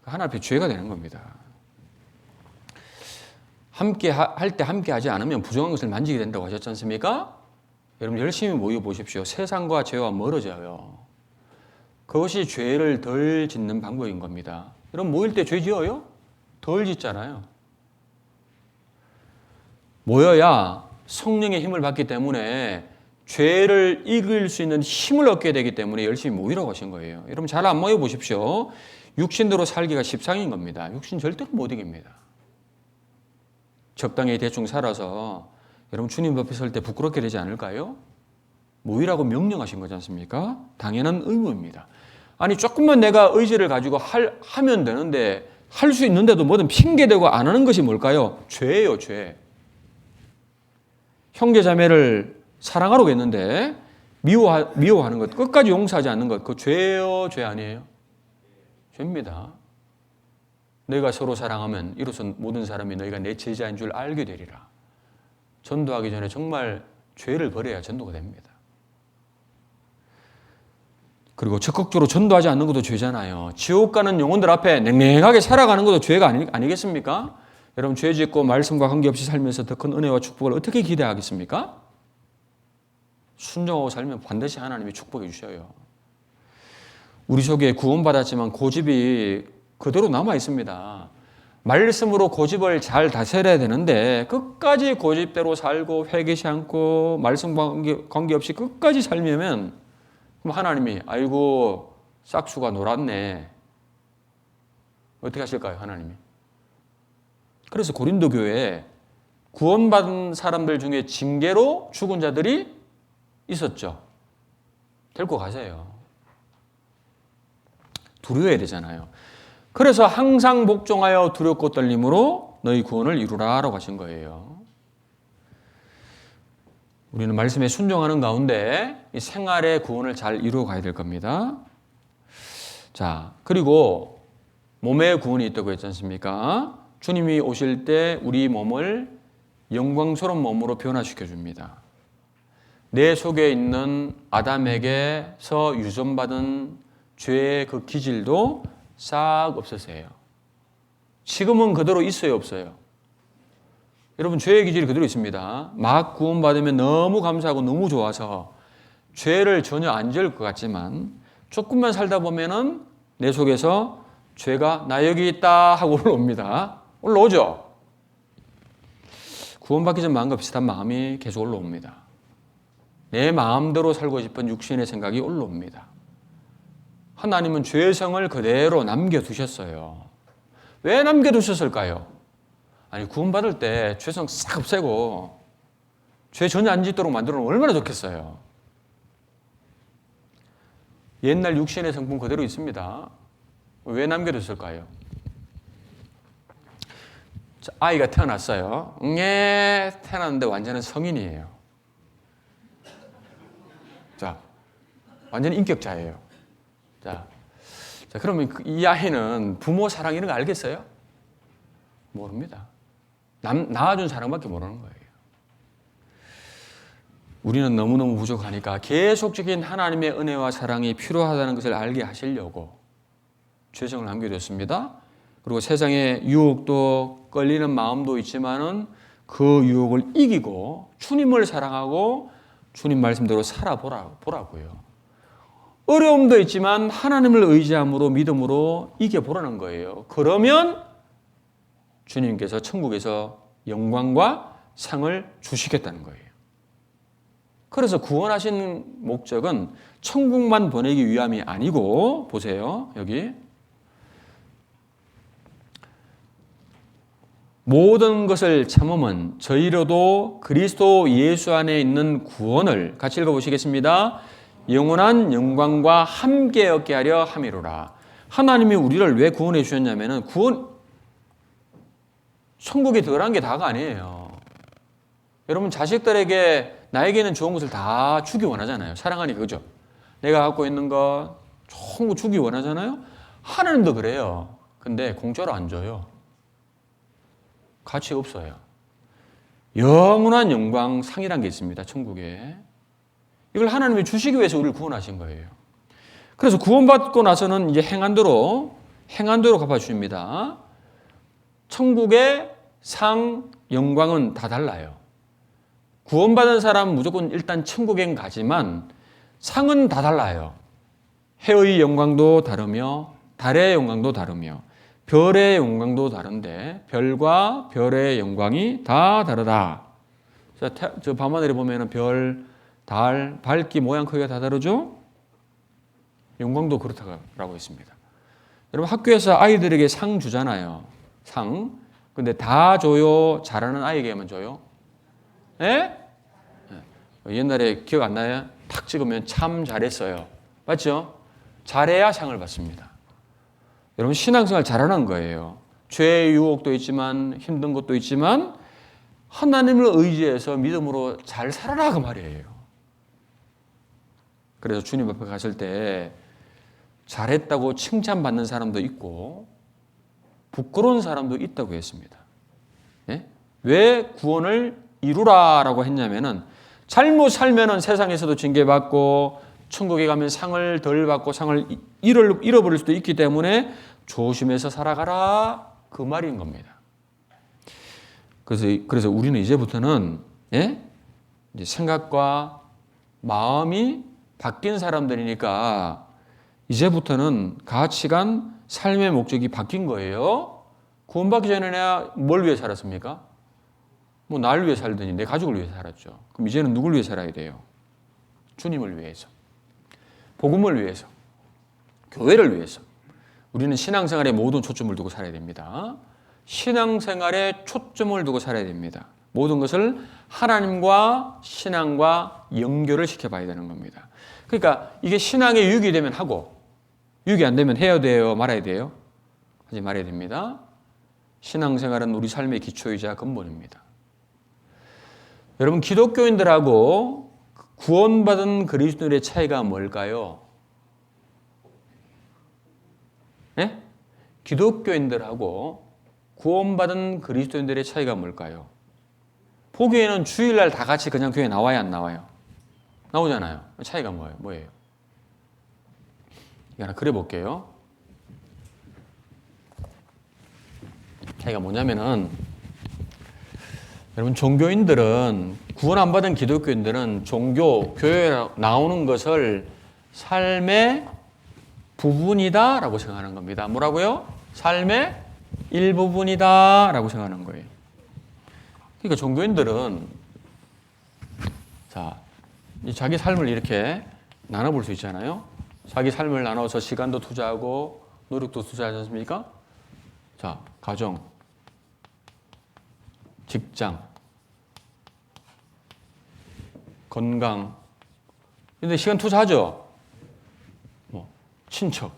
하나 앞에 죄가 되는 겁니다. 함께 할 때 함께 하지 않으면 부정한 것을 만지게 된다고 하셨지 않습니까? 여러분 열심히 모여 보십시오. 세상과 죄와 멀어져요. 그것이 죄를 덜 짓는 방법인 겁니다. 여러분 모일 때 죄 지어요? 덜 짓잖아요. 모여야 성령의 힘을 받기 때문에 죄를 이길 수 있는 힘을 얻게 되기 때문에 열심히 모이라고 하신 거예요. 여러분 잘 안 모여 보십시오. 육신대로 살기가 십상인 겁니다. 육신 절대로 못 이깁니다. 적당히 대충 살아서 여러분 주님 앞에 설 때 부끄럽게 되지 않을까요? 모이라고 명령하신 거지 않습니까? 당연한 의무입니다. 아니 조금만 내가 의지를 가지고 하면 되는데 할 수 있는데도 뭐든 핑계대고 안 하는 것이 뭘까요? 죄예요, 죄. 형제자매를 사랑하라고 했는데 미워하는 것, 끝까지 용서하지 않는 것, 그 죄예요, 죄 아니에요? 죄입니다. 너희가 서로 사랑하면 이로써 모든 사람이 너희가 내 제자인 줄 알게 되리라. 전도하기 전에 정말 죄를 버려야 전도가 됩니다. 그리고 적극적으로 전도하지 않는 것도 죄잖아요. 지옥 가는 영혼들 앞에 냉랭하게 살아가는 것도 죄가 아니겠습니까? 여러분 죄 짓고 말씀과 관계없이 살면서 더 큰 은혜와 축복을 어떻게 기대하겠습니까? 순종하고 살면 반드시 하나님이 축복해 주셔요. 우리 속에 구원받았지만 고집이 그대로 남아 있습니다. 말씀으로 고집을 잘 다스려야 되는데 끝까지 고집대로 살고 회개치 않고 말씀과 관계없이 끝까지 살면 그럼 하나님이 아이고 싹수가 놀았네. 어떻게 하실까요, 하나님이? 그래서 고린도 교회에 구원받은 사람들 중에 징계로 죽은 자들이 있었죠. 데리고 가세요. 두려워야 되잖아요. 그래서 항상 복종하여 두렵고 떨림으로 너희 구원을 이루라라고 하신 거예요. 우리는 말씀에 순종하는 가운데 이 생활의 구원을 잘 이루어 가야 될 겁니다. 자, 그리고 몸의 구원이 있다고 했지 않습니까? 주님이 오실 때 우리 몸을 영광스러운 몸으로 변화시켜 줍니다. 내 속에 있는 아담에게서 유전받은 죄의 그 기질도 싹 없애세요. 지금은 그대로 있어요, 없어요? 여러분 죄의 기질이 그대로 있습니다. 막 구원받으면 너무 감사하고 너무 좋아서 죄를 전혀 안 지을 것 같지만 조금만 살다 보면은 내 속에서 죄가 나 여기 있다 하고 올라옵니다. 올라오죠? 구원받기 전 마음과 비슷한 마음이 계속 올라옵니다. 내 마음대로 살고 싶은 육신의 생각이 올라옵니다. 하나님은 죄성을 그대로 남겨두셨어요. 왜 남겨두셨을까요? 아니 구원받을 때 죄성 싹 없애고 죄 전혀 안 짓도록 만들어놓으면 얼마나 좋겠어요. 옛날 육신의 성품 그대로 있습니다. 왜 남겨뒀을까요? 아이가 태어났어요. 태어났는데 완전한 성인이에요. 자, 완전 인격자예요. 자, 그러면 이 아이는 부모 사랑 이런 거 알겠어요? 모릅니다. 낳아준 사랑밖에 모르는 거예요. 우리는 너무너무 부족하니까 계속적인 하나님의 은혜와 사랑이 필요하다는 것을 알게 하시려고 죄성을 남겨뒀습니다. 그리고 세상의 유혹도 끌리는 마음도 있지만은 그 유혹을 이기고 주님을 사랑하고 주님 말씀대로 살아보라고요. 어려움도 있지만 하나님을 의지함으로 믿음으로 이겨보라는 거예요. 그러면 주님께서 천국에서 영광과 상을 주시겠다는 거예요. 그래서 구원하신 목적은 천국만 보내기 위함이 아니고 보세요. 여기 모든 것을 참음은 저희로도 그리스도 예수 안에 있는 구원을 같이 읽어보시겠습니다. 영원한 영광과 함께 얻게 하려 함이로라. 하나님이 우리를 왜 구원해 주셨냐면은 천국에 들어간 게 다가 아니에요. 여러분 자식들에게 나에게는 좋은 것을 다 주기 원하잖아요. 사랑하니 그죠? 내가 갖고 있는 거 좋은 거 주기 원하잖아요. 하나님도 그래요. 근데 공짜로 안 줘요. 가치 없어요. 영원한 영광 상이란 게 있습니다. 천국에. 이걸 하나님이 주시기 위해서 우리를 구원하신 거예요. 그래서 구원받고 나서는 이제 행한대로 갚아주십니다. 천국의 상, 영광은 다 달라요. 구원받은 사람은 무조건 일단 천국엔 가지만 상은 다 달라요. 해의 영광도 다르며 달의 영광도 다르며 별의 영광도 다른데 별과 별의 영광이 다 다르다. 저 밤하늘에 보면 별, 달, 밝기, 모양, 크기가 다 다르죠? 영광도 그렇다고 했습니다. 여러분 학교에서 아이들에게 상 주잖아요. 상. 근데 다 줘요? 잘하는 아이에게만 줘요? 예? 옛날에 기억 안 나요? 탁 찍으면 참 잘했어요. 맞죠? 잘해야 상을 받습니다. 여러분 신앙생활 잘하는 거예요. 죄의 유혹도 있지만 힘든 것도 있지만 하나님을 의지해서 믿음으로 잘 살아라 그 말이에요. 그래서 주님 앞에 갔을 때 잘했다고 칭찬받는 사람도 있고 부끄러운 사람도 있다고 했습니다. 예? 왜 구원을 이루라라고 했냐면은 잘못 살면은 세상에서도 징계받고 천국에 가면 상을 덜 받고 상을 잃어버릴 수도 있기 때문에 조심해서 살아가라 그 말인 겁니다. 그래서 우리는 이제부터는 예? 이제 생각과 마음이 바뀐 사람들이니까 이제부터는 가치관, 삶의 목적이 바뀐 거예요. 구원받기 전에 내가 뭘 위해 살았습니까? 뭐 날 위해 살더니 내 가족을 위해 살았죠. 그럼 이제는 누굴 위해 살아야 돼요? 주님을 위해서, 복음을 위해서, 교회를 위해서. 우리는 신앙생활에 모든 초점을 두고 살아야 됩니다. 신앙생활에 초점을 두고 살아야 됩니다. 모든 것을 하나님과 신앙과 연결을 시켜봐야 되는 겁니다. 그러니까 이게 신앙에 유익이 되면 하고 유익이 안 되면 해야 돼요? 말아야 돼요? 하지 말아야 됩니다. 신앙생활은 우리 삶의 기초이자 근본입니다. 여러분, 기독교인들하고 구원받은 그리스도인의 차이가 뭘까요? 네? 기독교인들하고 구원받은 그리스도인들의 차이가 뭘까요? 보기에는 주일날 다 같이 그냥 교회 나와야 안 나와요? 나오잖아요. 차이가 뭐예요? 이거 하나 그려볼게요. 차이가 뭐냐면은, 여러분, 종교인들은, 구원 안 받은 기독교인들은 교회에 나오는 것을 삶의 부분이다 라고 생각하는 겁니다. 뭐라고요? 삶의 일부분이다 라고 생각하는 거예요. 그러니까 종교인들은 자기 삶을 이렇게 나눠볼 수 있잖아요. 자기 삶을 나눠서 시간도 투자하고 노력도 투자하지 않습니까? 자, 가정, 직장, 건강. 근데 시간 투자하죠? 친척.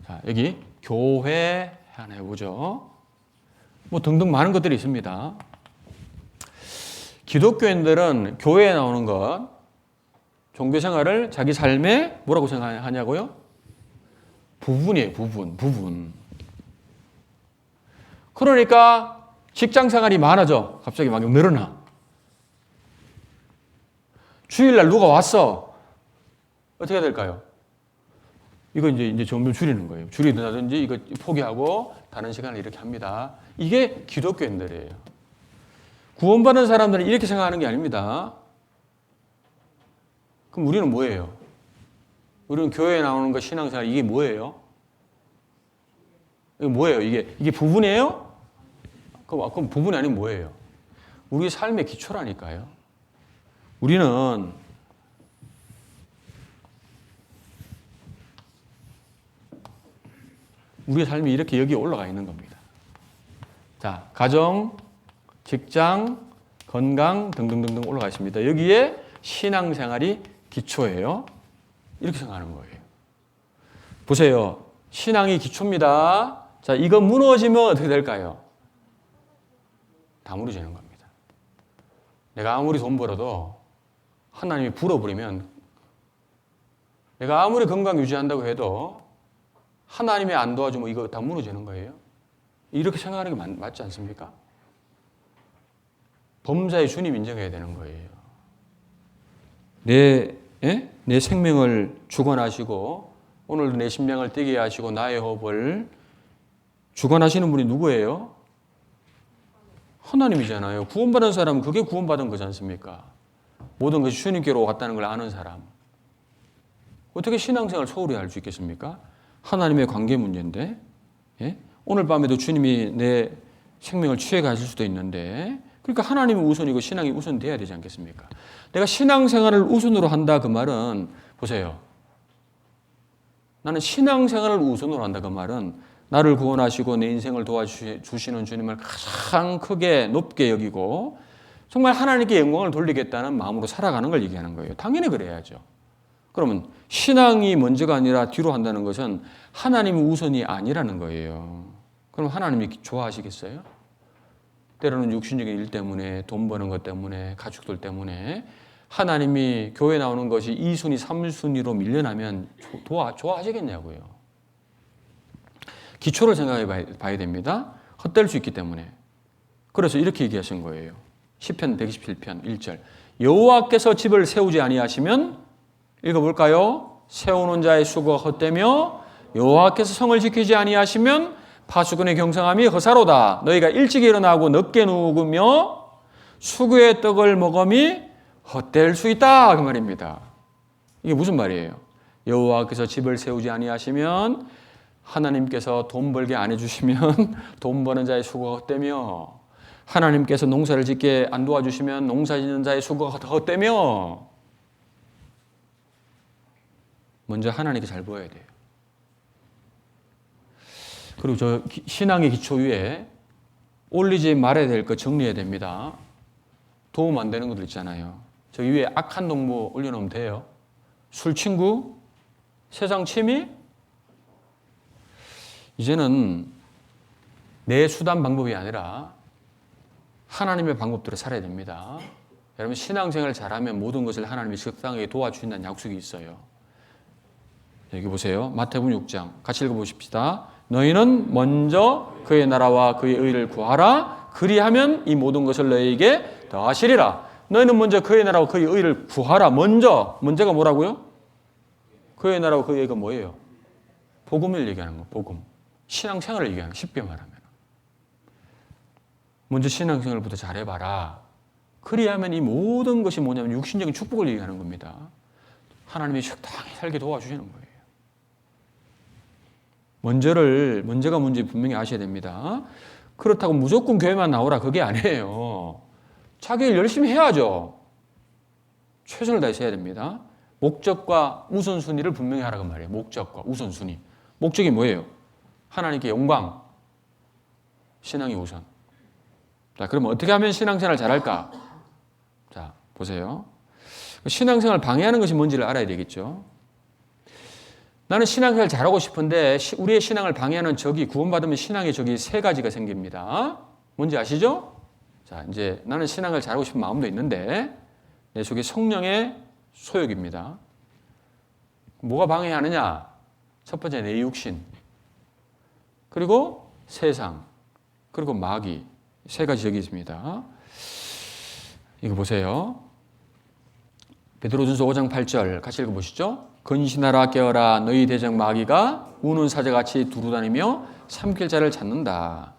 자, 여기 교회 하나 해보죠. 등등 많은 것들이 있습니다. 기독교인들은 교회에 나오는 것, 종교 생활을 자기 삶의 뭐라고 생각하냐고요? 부분이에요, 부분. 그러니까 직장 생활이 많아져. 갑자기 막 늘어나. 주일날 누가 왔어. 어떻게 해야 될까요? 이거 이제 점점 줄이는 거예요. 줄이든지 이거 포기하고 다른 시간을 이렇게 합니다. 이게 기독교인들이에요. 구원받은 사람들은 이렇게 생각하는 게 아닙니다. 그럼 우리는 뭐예요? 우리는 교회에 나오는 거 신앙생활 이게 뭐예요? 이게 뭐예요? 이게 부분이에요? 그럼 부분이 아니면 뭐예요? 우리 삶의 기초라니까요. 우리는 우리의 삶이 이렇게 여기에 올라가 있는 겁니다. 자, 가정, 직장, 건강 등등등등 올라가 있습니다. 여기에 신앙생활이 기초예요. 이렇게 생각하는 거예요. 보세요. 신앙이 기초입니다. 자, 이거 무너지면 어떻게 될까요? 다 무너지는 겁니다. 내가 아무리 돈 벌어도 하나님이 불어버리면, 내가 아무리 건강 유지한다고 해도 하나님이 안 도와주면 이거 다 무너지는 거예요. 이렇게 생각하는 게 맞지 않습니까? 범사의 주님 인정해야 되는 거예요. 내 생명을 주관하시고 오늘도 내 심령을 뛰게 하시고 나의 호흡을 주관하시는 분이 누구예요? 하나님이잖아요. 구원받은 사람은 그게 구원받은 거지 않습니까? 모든 것이 주님께로 왔다는 걸 아는 사람. 어떻게 신앙생활을 소홀히 할 수 있겠습니까? 하나님의 관계 문제인데, 예? 오늘 밤에도 주님이 내 생명을 취해 가실 수도 있는데, 그러니까 하나님이 우선이고 신앙이 우선돼야 되지 않겠습니까? 내가 신앙생활을 우선으로 한다 그 말은, 보세요. 나는 신앙생활을 우선으로 한다 그 말은 나를 구원하시고 내 인생을 도와주시는 주님을 가장 크게 높게 여기고 정말 하나님께 영광을 돌리겠다는 마음으로 살아가는 걸 얘기하는 거예요. 당연히 그래야죠. 그러면 신앙이 먼저가 아니라 뒤로 한다는 것은 하나님이 우선이 아니라는 거예요. 그럼 하나님이 좋아하시겠어요? 때로는 육신적인 일 때문에, 돈 버는 것 때문에, 가축들 때문에 하나님이 교회 나오는 것이 2순위, 3순위로 밀려나면 좋아하시겠냐고요. 기초를 생각해 봐야 됩니다. 헛될 수 있기 때문에. 그래서 이렇게 얘기하신 거예요. 시편 127편 1절. 여호와께서 집을 세우지 아니하시면, 읽어볼까요? 세우는 자의 수고가 헛되며 여호와께서 성을 지키지 아니하시면 파수꾼의 경성함이 허사로다. 너희가 일찍 일어나고 늦게 누우며 수구의 떡을 먹음이 헛될 수 있다. 그 말입니다. 이게 무슨 말이에요? 여호와께서 집을 세우지 아니하시면, 하나님께서 돈 벌게 안 해주시면 돈 버는 자의 수고가 헛되며, 하나님께서 농사를 짓게 안 도와주시면 농사 짓는 자의 수고가 헛되며, 먼저 하나님께 잘 보여야 돼요. 그리고 저 신앙의 기초 위에 올리지 말아야 될 거 정리해야 됩니다. 도움 안 되는 것들 있잖아요. 저 위에 악한 동무 올려놓으면 돼요. 술 친구, 세상 취미. 이제는 내 수단 방법이 아니라 하나님의 방법대로 살아야 됩니다. 여러분, 신앙생활 잘하면 모든 것을 하나님이 적당하게 도와주신다는 약속이 있어요. 여기 보세요. 마태복음 6장 같이 읽어보십시다. 너희는 먼저 그의 나라와 그의 의를 구하라. 그리하면 이 모든 것을 너희에게 더하시리라. 너희는 먼저 그의 나라와 그의 의를 구하라. 먼저가 뭐라고요? 그의 나라와 그의 의가 뭐예요? 복음을 얘기하는 거. 복음. 신앙생활을 얘기하는 거. 쉽게 말하면. 먼저 신앙생활부터 잘해봐라. 그리하면 이 모든 것이 뭐냐면 육신적인 축복을 얘기하는 겁니다. 하나님이 적당히 살게 도와주시는 거예요. 먼저가 문제 분명히 아셔야 됩니다. 그렇다고 무조건 교회만 나오라 그게 아니에요. 자기 일 열심히 해야죠. 최선을 다해서 해야 됩니다. 목적과 우선순위를 분명히 하라고 말이에요. 목적과 우선순위. 목적이 뭐예요? 하나님께 영광. 신앙이 우선. 자, 그럼 어떻게 하면 신앙생활 잘할까? 자, 보세요. 신앙생활 방해하는 것이 뭔지를 알아야 되겠죠. 나는 신앙생활 잘하고 싶은데 우리의 신앙을 방해하는 적이, 구원받으면 신앙의 적이 세 가지가 생깁니다. 뭔지 아시죠? 자, 이제 나는 신앙을 잘하고 싶은 마음도 있는데 내 속에 성령의 소욕입니다. 뭐가 방해하느냐? 첫 번째 내 육신, 그리고 세상, 그리고 마귀. 세 가지 적이 있습니다. 이거 보세요. 베드로전서 5장 8절 같이 읽어보시죠. 근신하라 깨어라 너희 대적 마귀가 우는 사자같이 두루다니며 삼킬 자를 찾는다.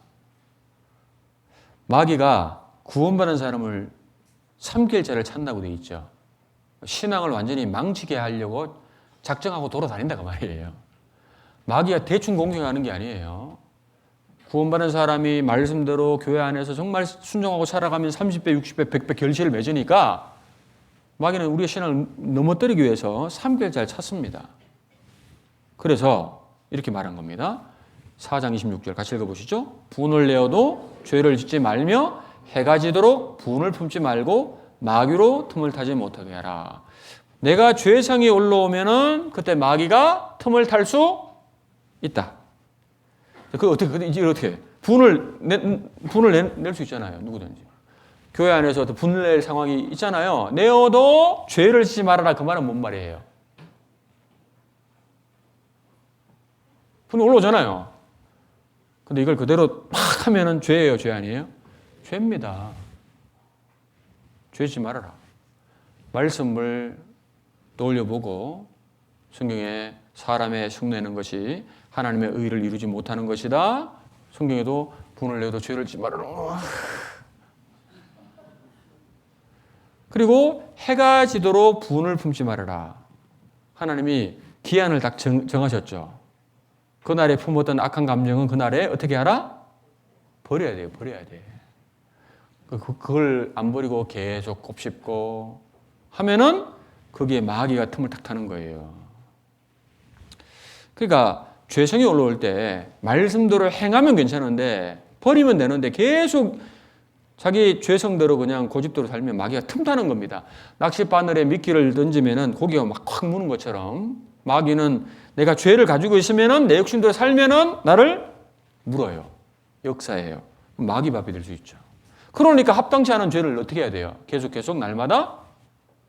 마귀가 구원받은 사람을 삼킬 자를 찾는다고 되어 있죠. 신앙을 완전히 망치게 하려고 작정하고 돌아다닌다고 말이에요. 마귀가 대충 공격하는 게 아니에요. 구원받은 사람이 말씀대로 교회 안에서 정말 순종하고 살아가면 30배, 60배, 100배 결실을 맺으니까 마귀는 우리의 신앙을 넘어뜨리기 위해서 삼킬 자를 찾습니다. 그래서 이렇게 말한 겁니다. 4장 26절 같이 읽어보시죠. 분을 내어도 죄를 짓지 말며 해가 지도록 분을 품지 말고 마귀로 틈을 타지 못하게 하라. 내가 죄성이 올라오면은 그때 마귀가 틈을 탈 수 있다. 그 어떻게 분을 낼 수 있잖아요. 누구든지. 교회 안에서 분을 낼 상황이 있잖아요. 내어도 죄를 짓지 말아라. 그 말은 뭔 말이에요? 분 올라오잖아요. 근데 이걸 그대로 막 하면은 죄예요, 죄 아니에요? 죄입니다. 죄 짓지 말아라. 말씀을 떠올려보고 성경에 사람의 흉내는 것이 하나님의 의를 이루지 못하는 것이다. 성경에도 분을 내어도 죄를 짓지 말아라. 그리고 해가 지도록 분을 품지 말아라. 하나님이 기한을 딱 정하셨죠. 그날에 품었던 악한 감정은 그날에 어떻게 하라? 버려야 돼요. 버려야 돼. 그걸 안 버리고 계속 곱씹고 하면은 거기에 마귀가 틈을 탁 타는 거예요. 그러니까 죄성이 올라올 때 말씀대로 행하면 괜찮은데 버리면 되는데 계속 자기 죄성대로 그냥 고집대로 살면 마귀가 틈타는 겁니다. 낚싯바늘에 미끼를 던지면은 고기가 막 확 무는 것처럼 마귀는 내가 죄를 가지고 있으면은 내 욕심대로 살면은 나를 물어요. 역사해요. 마귀밥이 될 수 있죠. 그러니까 합당치 않은 죄를 어떻게 해야 돼요? 계속 날마다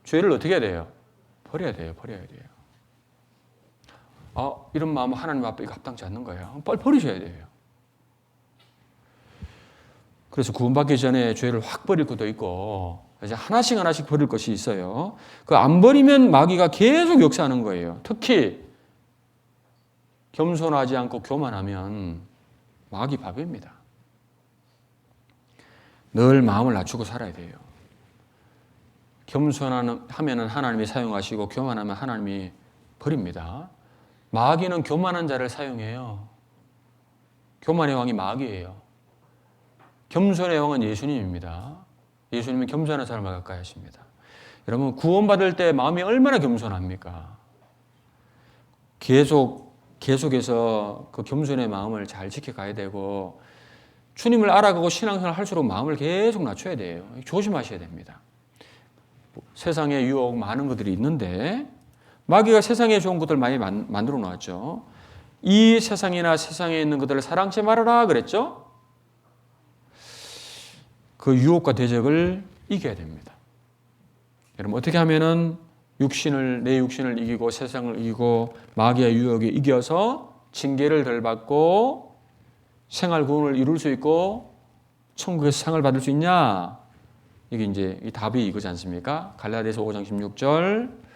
죄를 어떻게 해야 돼요? 버려야 돼요. 이런 마음 하나님 앞에 이거 합당치 않는 거예요. 빨리 버리셔야 돼요. 그래서 구원받기 전에 죄를 확 버릴 것도 있고 이제 하나씩 버릴 것이 있어요. 그 안 버리면 마귀가 계속 역사하는 거예요. 특히 겸손하지 않고 교만하면 마귀 밥입니다. 늘 마음을 낮추고 살아야 돼요. 겸손하면 하나님이 사용하시고 교만하면 하나님이 버립니다. 마귀는 교만한 자를 사용해요. 교만의 왕이 마귀예요. 겸손의 왕은 예수님입니다. 예수님은 겸손한 사람을 가까이 하십니다. 여러분 구원받을 때 마음이 얼마나 겸손합니까? 계속해서 그 겸손의 마음을 잘 지켜가야 되고 주님을 알아가고 신앙생활을 할수록 마음을 계속 낮춰야 돼요. 조심하셔야 됩니다. 세상에 유혹 많은 것들이 있는데 마귀가 세상에 좋은 것들 많이 만들어 놓았죠. 이 세상이나 세상에 있는 것들을 사랑치 말아라 그랬죠. 그 유혹과 대적을 이겨야 됩니다. 여러분 어떻게 하면은 내 육신을 이기고 세상을 이기고 마귀의 유혹에 이겨서 징계를 덜 받고 생활 구원을 이룰 수 있고 천국에서 상을 받을 수 있냐? 이게 이제 이 답이 이거지 않습니까? 갈라디아서 5장 16절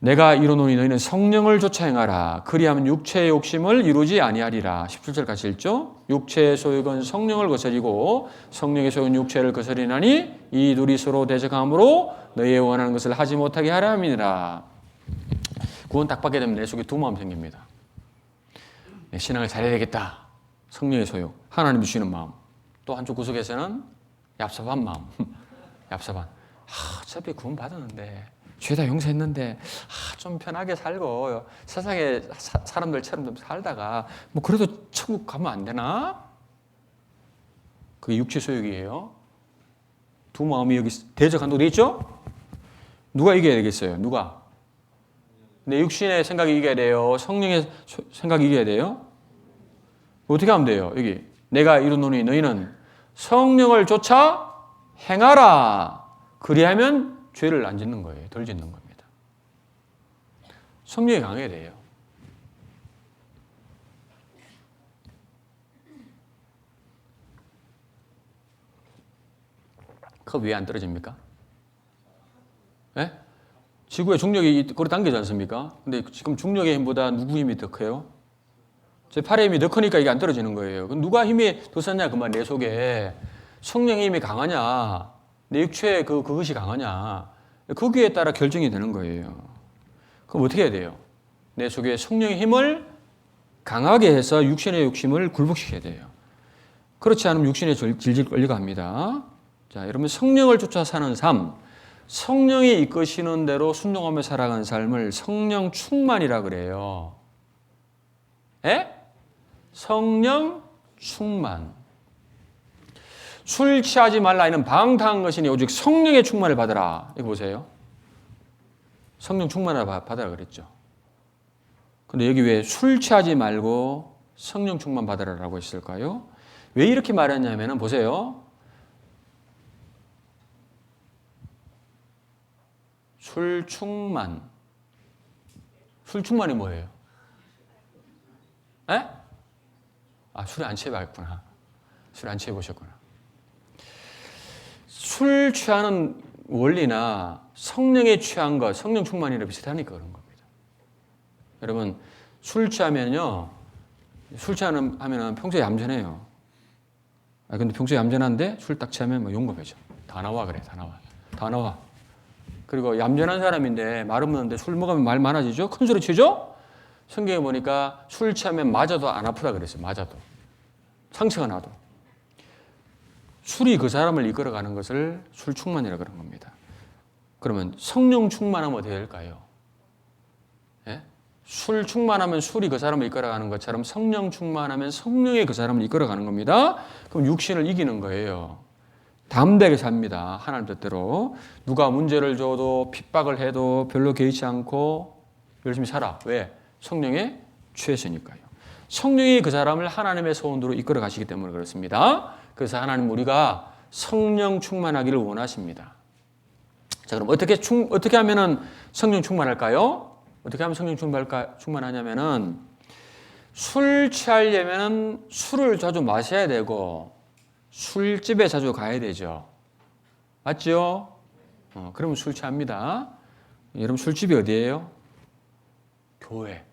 내가 이루노니 너희는 성령을 쫓아 행하라. 그리하면 육체의 욕심을 이루지 아니하리라. 17절 같이 읽죠? 육체의 소욕은 성령을 거스리고 성령의 소욕은 육체를 거스리나니 이 둘이 서로 대적함으로 너희의 원하는 것을 하지 못하게 하려 함이니라. 구원 딱 받게 되면 내 속에 두 마음 생깁니다. 신앙을 잘해야 되겠다. 성령의 소욕, 하나님 주시는 마음. 또 한쪽 구석에서는 얍삽한 마음. 얍삽한. 어차피 구원 받았는데 죄 다 용서했는데 좀 편하게 살고 세상에 사람들처럼 좀 살다가 뭐 그래도 천국 가면 안 되나? 그게 육체 소욕이에요. 두 마음이 여기 대적한다고 되어 있죠? 누가 이겨야 되겠어요? 누가? 내 육신의 생각이 이겨야 돼요? 성령의 생각이 이겨야 돼요? 어떻게 하면 돼요? 여기 내가 이루노니 너희는 성령을 쫓아 행하라. 그리하면 죄를 안 짓는 거예요. 덜 짓는 겁니다. 성령이 강해야 돼요. 컵 위에 안 떨어집니까? 네? 지구의 중력이 거기 당기지 않습니까? 근데 지금 중력의 힘보다 누구 힘이 더 커요? 제 팔의 힘이 더 크니까 이게 안 떨어지는 거예요. 그럼 누가 힘이 더 셌냐? 그 말 내 속에 성령의 힘이 강하냐? 내 육체의 그것이 강하냐? 거기에 따라 결정이 되는 거예요. 그럼 어떻게 해야 돼요? 내 속에 성령의 힘을 강하게 해서 육신의 욕심을 굴복시켜야 돼요. 그렇지 않으면 육신에 질질 끌려갑니다. 자, 여러분 성령을 쫓아 사는 삶, 성령이 이끄시는 대로 순종하며 살아가는 삶을 성령 충만이라 그래요. 예? 성령 충만. 술 취하지 말라 이는 방탕한 것이니 오직 성령의 충만을 받으라. 이거 보세요. 성령 충만을 받으라 그랬죠. 근데 여기 왜 술 취하지 말고 성령 충만 받으라라고 했을까요? 왜 이렇게 말했냐면은 보세요. 술 충만이 뭐예요? 에? 술을 안 취해봤구나. 술 안 취해보셨구나. 술 취하는 원리나 성령에 취한 것, 성령 충만이랑 비슷하니까 그런 겁니다. 여러분, 술 취하면요, 하면은 평소에 얌전해요. 근데 평소에 얌전한데 술 딱 취하면 뭐 용감해져. 다 나와, 그래, 다 나와. 그리고 얌전한 사람인데 말 없는데 술 먹으면 말 많아지죠? 큰 소리 치죠? 성경에 보니까 술 취하면 맞아도 안 아프다 그랬어요. 맞아도. 상처가 나도. 술이 그 사람을 이끌어가는 것을 술 충만이라고 그런 겁니다. 그러면 성령 충만하면 어떻게 될까요? 예? 술 충만하면 술이 그 사람을 이끌어가는 것처럼 성령 충만하면 성령이 그 사람을 이끌어가는 겁니다. 그럼 육신을 이기는 거예요. 담대하게 삽니다. 하나님 뜻대로. 누가 문제를 줘도 핍박을 해도 별로 개의치 않고 열심히 살아. 왜? 성령에 취했으니까요. 성령이 그 사람을 하나님의 소원대로 이끌어 가시기 때문에 그렇습니다. 그래서 하나님 우리가 성령 충만하기를 원하십니다. 자, 그럼 어떻게 하면은 성령 충만할까요? 어떻게 하면 성령 충만하냐면은 술 취하려면은 술을 자주 마셔야 되고 술집에 자주 가야 되죠. 맞죠? 그러면 술 취합니다. 여러분 술집이 어디예요? 교회.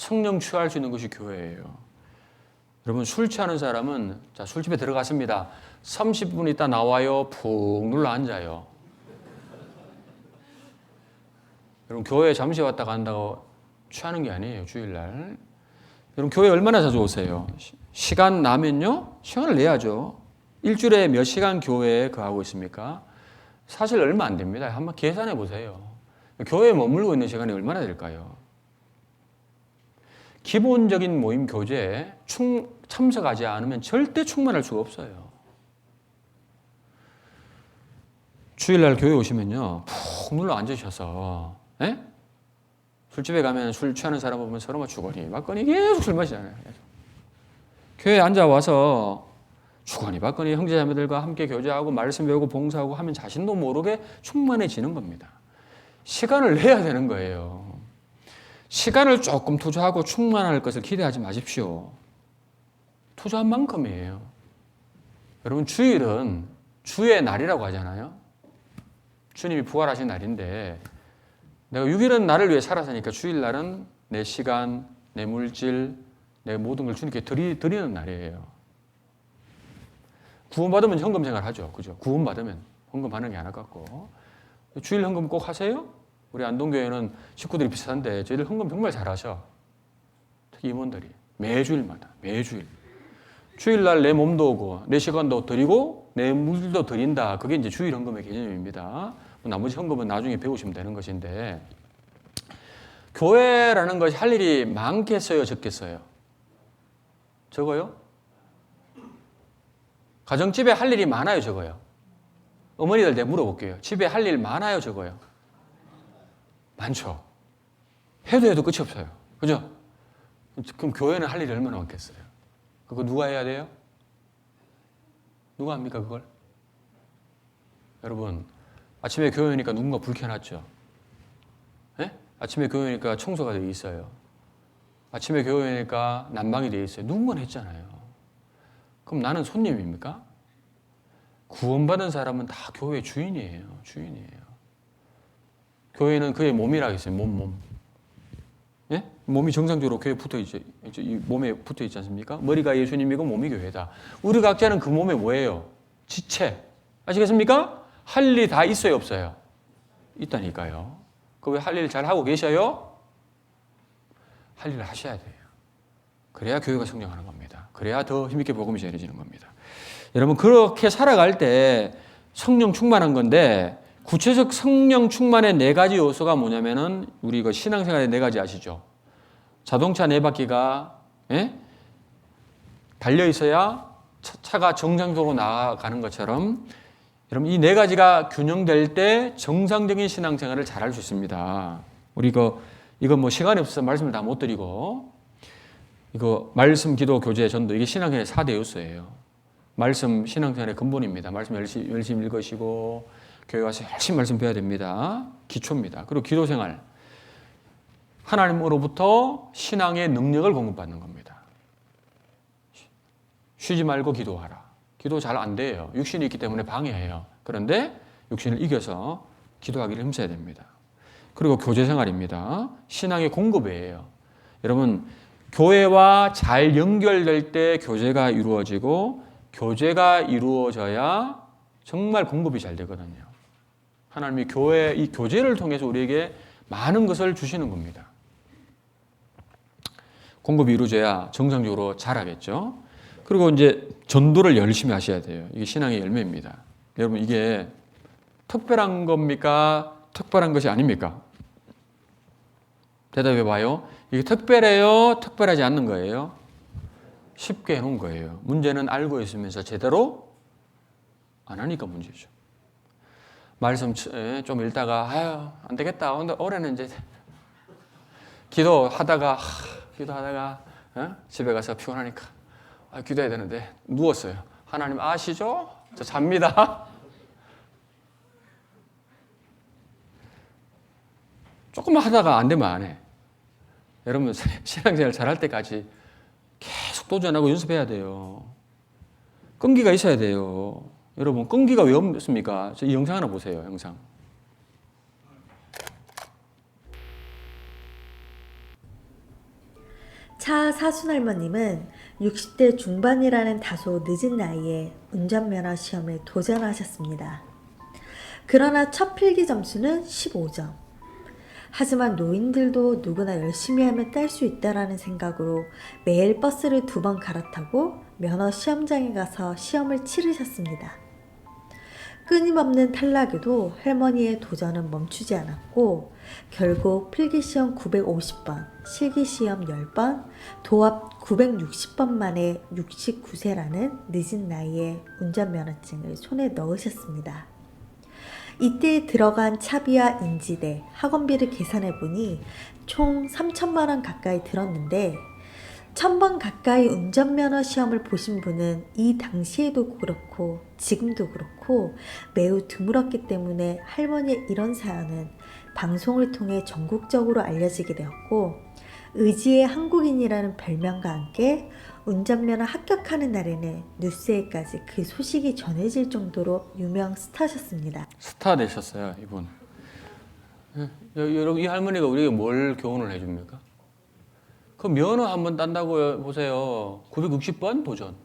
성령 취할 수 있는 것이 교회예요. 여러분 술 취하는 사람은 자 술집에 들어갔습니다. 30분 있다 나와요. 푹 눌러 앉아요. 여러분 교회에 잠시 왔다 간다고 취하는 게 아니에요. 주일날. 여러분 교회 얼마나 자주 오세요? 시간 나면요? 시간을 내야죠. 일주일에 몇 시간 교회에 거하고 있습니까? 사실 얼마 안 됩니다. 한번 계산해 보세요. 교회에 머물고 있는 시간이 얼마나 될까요? 기본적인 모임 교제에 참석하지 않으면 절대 충만할 수가 없어요. 주일날 교회 오시면요, 푹 눌러 앉으셔서, 에? 술집에 가면 술 취하는 사람 보면 서로 주거니 받거니 계속 술 마시잖아요. 교회에 앉아와서 주거니 받거니 형제자매들과 함께 교제하고 말씀 배우고 봉사하고 하면 자신도 모르게 충만해지는 겁니다. 시간을 내야 되는 거예요. 시간을 조금 투자하고 충만할 것을 기대하지 마십시오. 투자한 만큼이에요. 여러분 주일은 주의 날이라고 하잖아요. 주님이 부활하신 날인데 내가 6일은 나를 위해 살았으니까 주일날은 내 시간, 내 물질, 내 모든 걸 주님께 드리는 날이에요. 구원받으면 헌금 생활 하죠. 그죠? 구원받으면 헌금하는 게 안 아깝고. 주일 헌금 꼭 하세요? 우리 안동교회는 식구들이 비슷한데 저희들 헌금 정말 잘하셔. 특히 임원들이. 매주일마다. 매주일. 주일날 내 몸도 오고 내 시간도 드리고 내 물도 드린다. 그게 이제 주일 헌금의 개념입니다. 나머지 헌금은 나중에 배우시면 되는 것인데 교회라는 것이 할 일이 많겠어요? 적겠어요? 적어요? 가정집에 할 일이 많아요? 적어요? 어머니들 내가 물어볼게요. 집에 할 일 많아요? 적어요? 많죠. 해도 끝이 없어요. 그죠? 그럼 교회는 할 일이 얼마나 많겠어요? 그거 누가 해야 돼요? 누가 합니까 그걸? 여러분 아침에 교회 오니까 누군가 불 켜놨죠? 네? 아침에 교회 오니까 청소가 되어 있어요. 아침에 교회 오니까 난방이 되어 있어요. 누군가 했잖아요. 그럼 나는 손님입니까? 구원받은 사람은 다 교회 주인이에요. 주인이에요. 교회는 그의 몸이라 했어요. 몸. 예? 몸이 정상적으로 교회에 붙어 있죠. 이 몸에 붙어 있지 않습니까? 머리가 예수님이고 몸이 교회다. 우리 각자는 그 몸에 뭐예요? 지체. 아시겠습니까? 할 일이 다 있어요, 없어요? 있다니까요. 그 왜 할 일 잘 하고 계셔요? 할 일을 하셔야 돼요. 그래야 교회가 성장하는 겁니다. 그래야 더 힘있게 복음이 전해지는 겁니다. 여러분 그렇게 살아갈 때 성령 충만한 건데 구체적 성령 충만의 네 가지 요소가 뭐냐면은 우리 이거 신앙생활의 네 가지 아시죠? 자동차 네 바퀴가 달려 있어야 차가 정상적으로 나아가는 것처럼 여러분 이 네 가지가 균형될 때 정상적인 신앙생활을 잘할 수 있습니다. 우리 이거 뭐 시간이 없어서 말씀을 다 못 드리고 이거 말씀, 기도, 교제, 전도 이게 신앙생활의 4대 요소예요. 말씀 신앙생활의 근본입니다. 말씀 열심히 읽으시고 교회 와서 열심히 말씀 배워야 됩니다. 기초입니다. 그리고 기도생활 하나님으로부터 신앙의 능력을 공급받는 겁니다. 쉬지 말고 기도하라. 기도 잘 안 돼요. 육신이 있기 때문에 방해해요. 그런데 육신을 이겨서 기도하기를 힘써야 됩니다. 그리고 교제생활입니다. 신앙의 공급이에요. 여러분 교회와 잘 연결될 때 교제가 이루어지고 교제가 이루어져야 정말 공급이 잘 되거든요. 하나님이 이 교제를 통해서 우리에게 많은 것을 주시는 겁니다. 공급이 이루어져야 정상적으로 자라겠죠. 그리고 이제 전도를 열심히 하셔야 돼요. 이게 신앙의 열매입니다. 여러분 이게 특별한 겁니까? 특별한 것이 아닙니까? 대답해 봐요. 이게 특별해요? 특별하지 않는 거예요? 쉽게 해놓은 거예요. 문제는 알고 있으면서 제대로 안 하니까 문제죠. 말씀 좀 읽다가 안 되겠다. 올해는 이제 기도하다가 집에 가서 피곤하니까 기도해야 되는데 누웠어요. 하나님 아시죠? 저 잡니다. 조금만 하다가 안 되면 안 해. 여러분 신앙생활 잘할 때까지 계속 도전하고 연습해야 돼요. 끈기가 있어야 돼요. 여러분 끈기가 왜 없습니까? 이 영상 하나 보세요. 영상. 차 사순할머님은 60대 중반이라는 다소 늦은 나이에 운전면허 시험에 도전하셨습니다. 그러나 첫 필기 점수는 15점. 하지만 노인들도 누구나 열심히 하면 딸 수 있다라는 생각으로 매일 버스를 2번 갈아타고 면허 시험장에 가서 시험을 치르셨습니다. 끊임없는 탈락에도 할머니의 도전은 멈추지 않았고 결국 필기시험 950번, 실기시험 10번, 도합 960번 만에 69세라는 늦은 나이에 운전면허증을 손에 넣으셨습니다. 이때 들어간 차비와 인지대, 학원비를 계산해보니 총 3천만 원 가까이 들었는데 1000번 가까이 운전면허 시험을 보신 분은 이 당시에도 그렇고 지금도 그렇고 매우 드물었기 때문에 할머니의 이런 사연은 방송을 통해 전국적으로 알려지게 되었고 의지의 한국인이라는 별명과 함께 운전면허 합격하는 날에는 뉴스에까지 그 소식이 전해질 정도로 유명 스타셨습니다. 스타 되셨어요, 이분. 여러분, 이 할머니가 우리에게 뭘 교훈을 해줍니까? 그 면허 한번 딴다고 보세요. 960번 도전.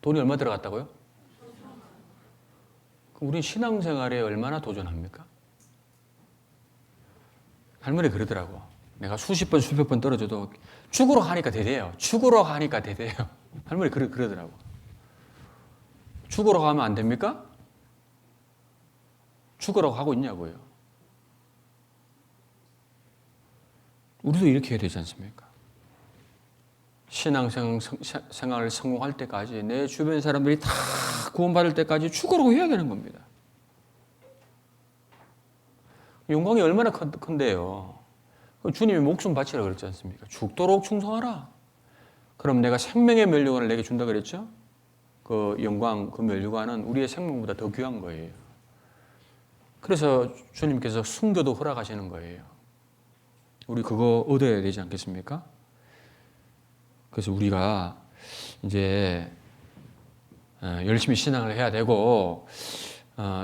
돈이 얼마 들어갔다고요? 그럼 우리 신앙생활에 얼마나 도전합니까? 할머니 그러더라고. 내가 수십 번, 수백 번 떨어져도 죽으러 가니까 대대요. 죽으러 가니까 대대요. 할머니 그러더라고. 죽으러 가면 안 됩니까? 죽으러 가고 있냐고요. 우리도 이렇게 해야 되지 않습니까? 신앙생활을 성공할 때까지 내 주변 사람들이 다 구원받을 때까지 죽으라고 해야 되는 겁니다. 영광이 얼마나 큰데요. 주님이 목숨 바치라 그랬지 않습니까? 죽도록 충성하라. 그럼 내가 생명의 면류관을 내게 준다 그랬죠? 그 영광, 그 면류관은 우리의 생명보다 더 귀한 거예요. 그래서 주님께서 순교도 허락하시는 거예요. 우리 그거 얻어야 되지 않겠습니까? 그래서 우리가 이제 열심히 신앙을 해야 되고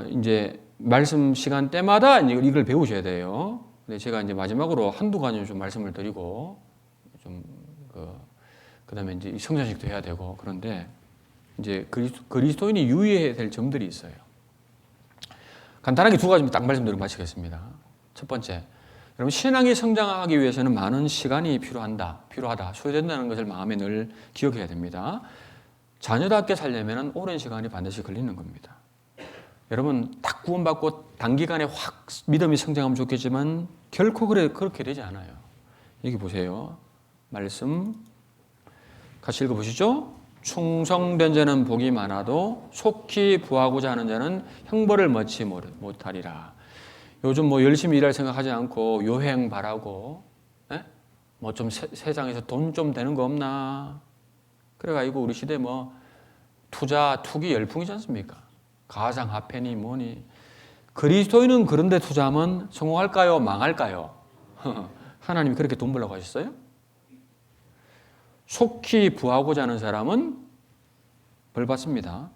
이제 말씀 시간 때마다 이걸 배우셔야 돼요. 근데 제가 이제 마지막으로 한두 가지 좀 말씀을 드리고 좀 그다음에 이제 성찬식도 해야 되고 그런데 이제 그리스도인이 유의해야 될 점들이 있어요. 간단하게 두 가지 딱 말씀드리고 마치겠습니다. 첫 번째. 여러분 신앙이 성장하기 위해서는 많은 시간이 필요하다, 소요된다는 것을 마음에 늘 기억해야 됩니다. 자녀답게 살려면 오랜 시간이 반드시 걸리는 겁니다. 여러분 딱 구원받고 단기간에 확 믿음이 성장하면 좋겠지만 결코 그렇게 되지 않아요. 여기 보세요. 말씀 같이 읽어보시죠. 충성된 자는 복이 많아도 속히 부하고자 하는 자는 형벌을 머치 못하리라. 요즘 뭐 열심히 일할 생각하지 않고 요행 바라고 뭐 좀 세상에서 돈 좀 되는 거 없나 그래가지고 우리 시대 뭐 투기 열풍이지 않습니까? 가상화폐니 뭐니. 그리스도인은 그런데 투자하면 성공할까요? 망할까요? 하나님이 그렇게 돈 벌라고 하셨어요? 속히 부하고자 하는 사람은 벌 받습니다.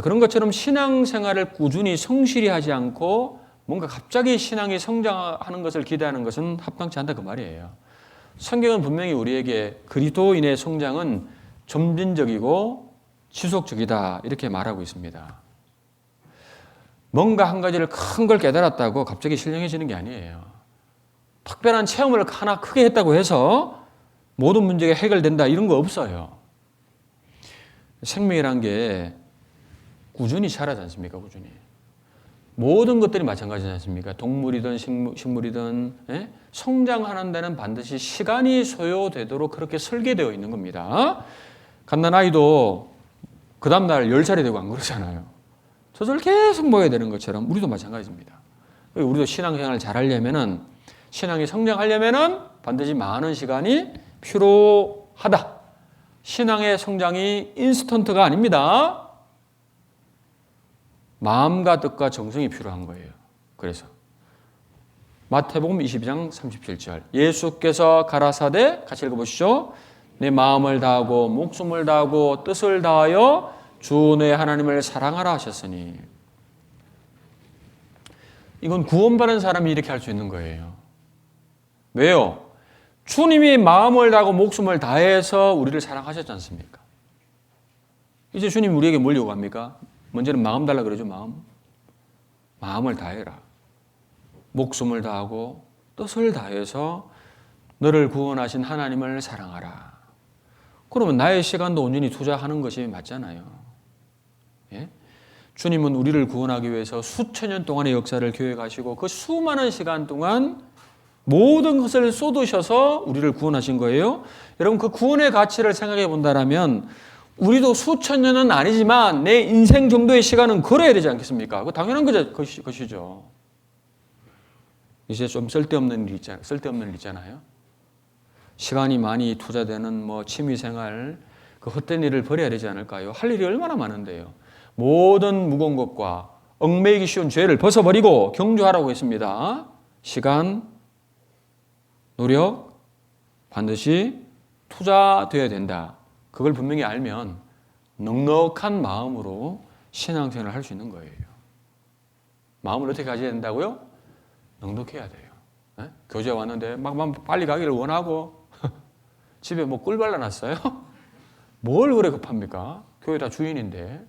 그런 것처럼 신앙생활을 꾸준히 성실히 하지 않고 뭔가 갑자기 신앙이 성장하는 것을 기대하는 것은 합당치 않다 그 말이에요. 성경은 분명히 우리에게 그리스도인의 성장은 점진적이고 지속적이다 이렇게 말하고 있습니다. 뭔가 한 가지를 큰 걸 깨달았다고 갑자기 신령해지는 게 아니에요. 특별한 체험을 하나 크게 했다고 해서 모든 문제가 해결된다 이런 거 없어요. 생명이란 게 꾸준히 자라지 않습니까? 꾸준히. 모든 것들이 마찬가지지 않습니까? 동물이든 식물이든 성장하는 데는 반드시 시간이 소요되도록 그렇게 설계되어 있는 겁니다. 갓난아이도 그 다음날 10살이 되고 안 그러잖아요. 젖을 계속 먹어야 되는 것처럼 우리도 마찬가지입니다. 우리도 신앙생활을 잘하려면은 신앙이 성장하려면은 반드시 많은 시간이 필요하다. 신앙의 성장이 인스턴트가 아닙니다. 마음과 뜻과 정성이 필요한 거예요. 그래서 마태복음 22장 37절 예수께서 가라사대 같이 읽어보시죠. 내 마음을 다하고 목숨을 다하고 뜻을 다하여 주 내 하나님을 사랑하라 하셨으니 이건 구원받은 사람이 이렇게 할 수 있는 거예요. 왜요? 주님이 마음을 다하고 목숨을 다해서 우리를 사랑하셨지 않습니까? 이제 주님 우리에게 뭘 요구합니까? 먼저는 마음 달라 그러죠. 마음을 다해라. 목숨을 다하고 뜻을 다해서 너를 구원하신 하나님을 사랑하라. 그러면 나의 시간도 온전히 투자하는 것이 맞잖아요. 예? 주님은 우리를 구원하기 위해서 수천 년 동안의 역사를 계획하시고 그 수많은 시간 동안 모든 것을 쏟으셔서 우리를 구원하신 거예요. 여러분 그 구원의 가치를 생각해 본다면 우리도 수천 년은 아니지만 내 인생 정도의 시간은 걸어야 되지 않겠습니까? 그 당연한 것이죠. 이제 좀 쓸데없는 일 있잖아요. 시간이 많이 투자되는 뭐 취미생활, 그 헛된 일을 버려야 되지 않을까요? 할 일이 얼마나 많은데요. 모든 무거운 것과 얽매이기 쉬운 죄를 벗어버리고 경주하라고 했습니다. 시간, 노력 반드시 투자되어야 된다. 그걸 분명히 알면 넉넉한 마음으로 신앙생활을 할 수 있는 거예요. 마음을 어떻게 가져야 된다고요? 넉넉해야 돼요. 네? 교제 왔는데 막 빨리 가기를 원하고 집에 뭐 꿀 발라놨어요? 뭘 그래 급합니까? 교회 다 주인인데.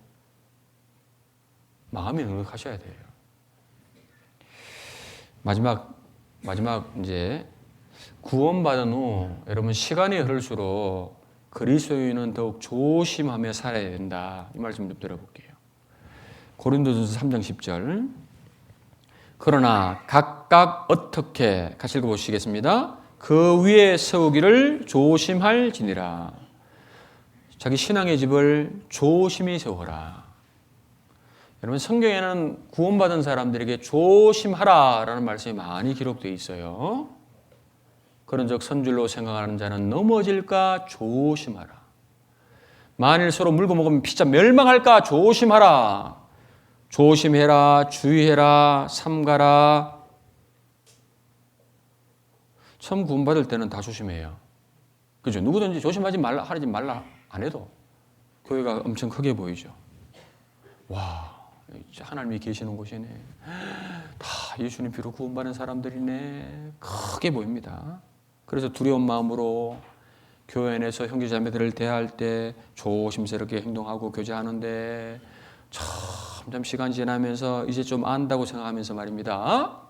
마음이 넉넉하셔야 돼요. 마지막 이제 구원받은 후 여러분 시간이 흐를수록 그리스도인은 더욱 조심하며 살아야 된다. 이 말씀 좀 들어볼게요. 고린도전서 3장 10절. 그러나 각각 어떻게 같이 읽어보시겠습니다. 그 위에 세우기를 조심할지니라. 자기 신앙의 집을 조심히 세워라. 여러분 성경에는 구원받은 사람들에게 조심하라라는 말씀이 많이 기록되어 있어요. 그런즉 선줄로 생각하는 자는 넘어질까 조심하라. 만일 서로 물고 먹으면 피차 멸망할까 조심하라. 조심해라, 주의해라, 삼가라. 처음 구원받을 때는 다 조심해요. 그죠? 누구든지 조심하지 말라, 하지 말라 안 해도 교회가 엄청 크게 보이죠. 와, 하나님이 계시는 곳이네. 다 예수님 비로 구원받은 사람들이네. 크게 보입니다. 그래서 두려운 마음으로 교회 안에서 형제자매들을 대할 때 조심스럽게 행동하고 교제하는데 점점 시간 지나면서 이제 좀 안다고 생각하면서 말입니다.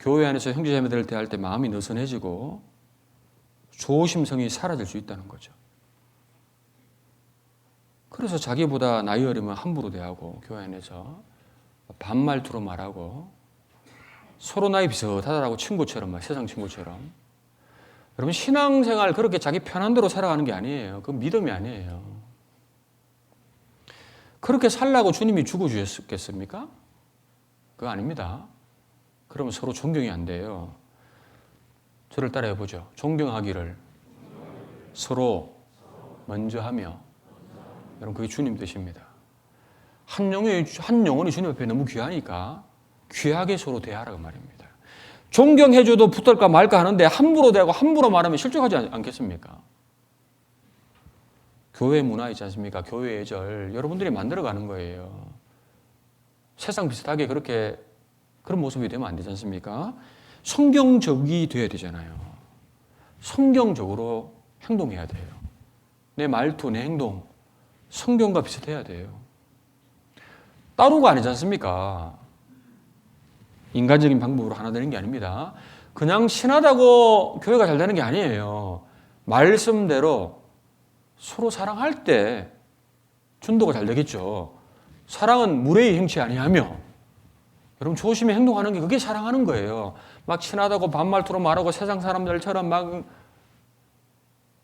교회 안에서 형제자매들을 대할 때 마음이 느슨해지고 조심성이 사라질 수 있다는 거죠. 그래서 자기보다 나이 어리면 함부로 대하고 교회 안에서 반말투로 말하고 서로 나이 비슷하다라고 친구처럼 세상 친구처럼. 여러분 신앙생활 그렇게 자기 편한 대로 살아가는 게 아니에요. 그건 믿음이 아니에요. 그렇게 살라고 주님이 죽어주셨겠습니까? 그거 아닙니다. 그러면 서로 존경이 안 돼요. 저를 따라해 보죠. 존경하기를 서로 먼저 하며. 여러분 그게 주님 뜻입니다. 한 영혼이 주님 앞에 너무 귀하니까 귀하게 서로 대하라고 말입니다. 존경해줘도 붙을까 말까 하는데 함부로 대하고 함부로 말하면 실족하지 않겠습니까? 교회 문화 있지 않습니까? 교회 예절 여러분들이 만들어가는 거예요. 세상 비슷하게 그런 모습이 되면 안 되지 않습니까? 성경적이 돼야 되잖아요. 성경적으로 행동해야 돼요. 내 말투, 내 행동 성경과 비슷해야 돼요. 따로가 아니지 않습니까? 인간적인 방법으로 하나 되는 게 아닙니다. 그냥 신하다고 교회가 잘 되는 게 아니에요. 말씀대로 서로 사랑할 때 전도가 잘 되겠죠. 사랑은 무례히 행치 아니하며 여러분 조심히 행동하는 게 그게 사랑하는 거예요. 막 친하다고 반말투로 말하고 세상 사람들처럼 막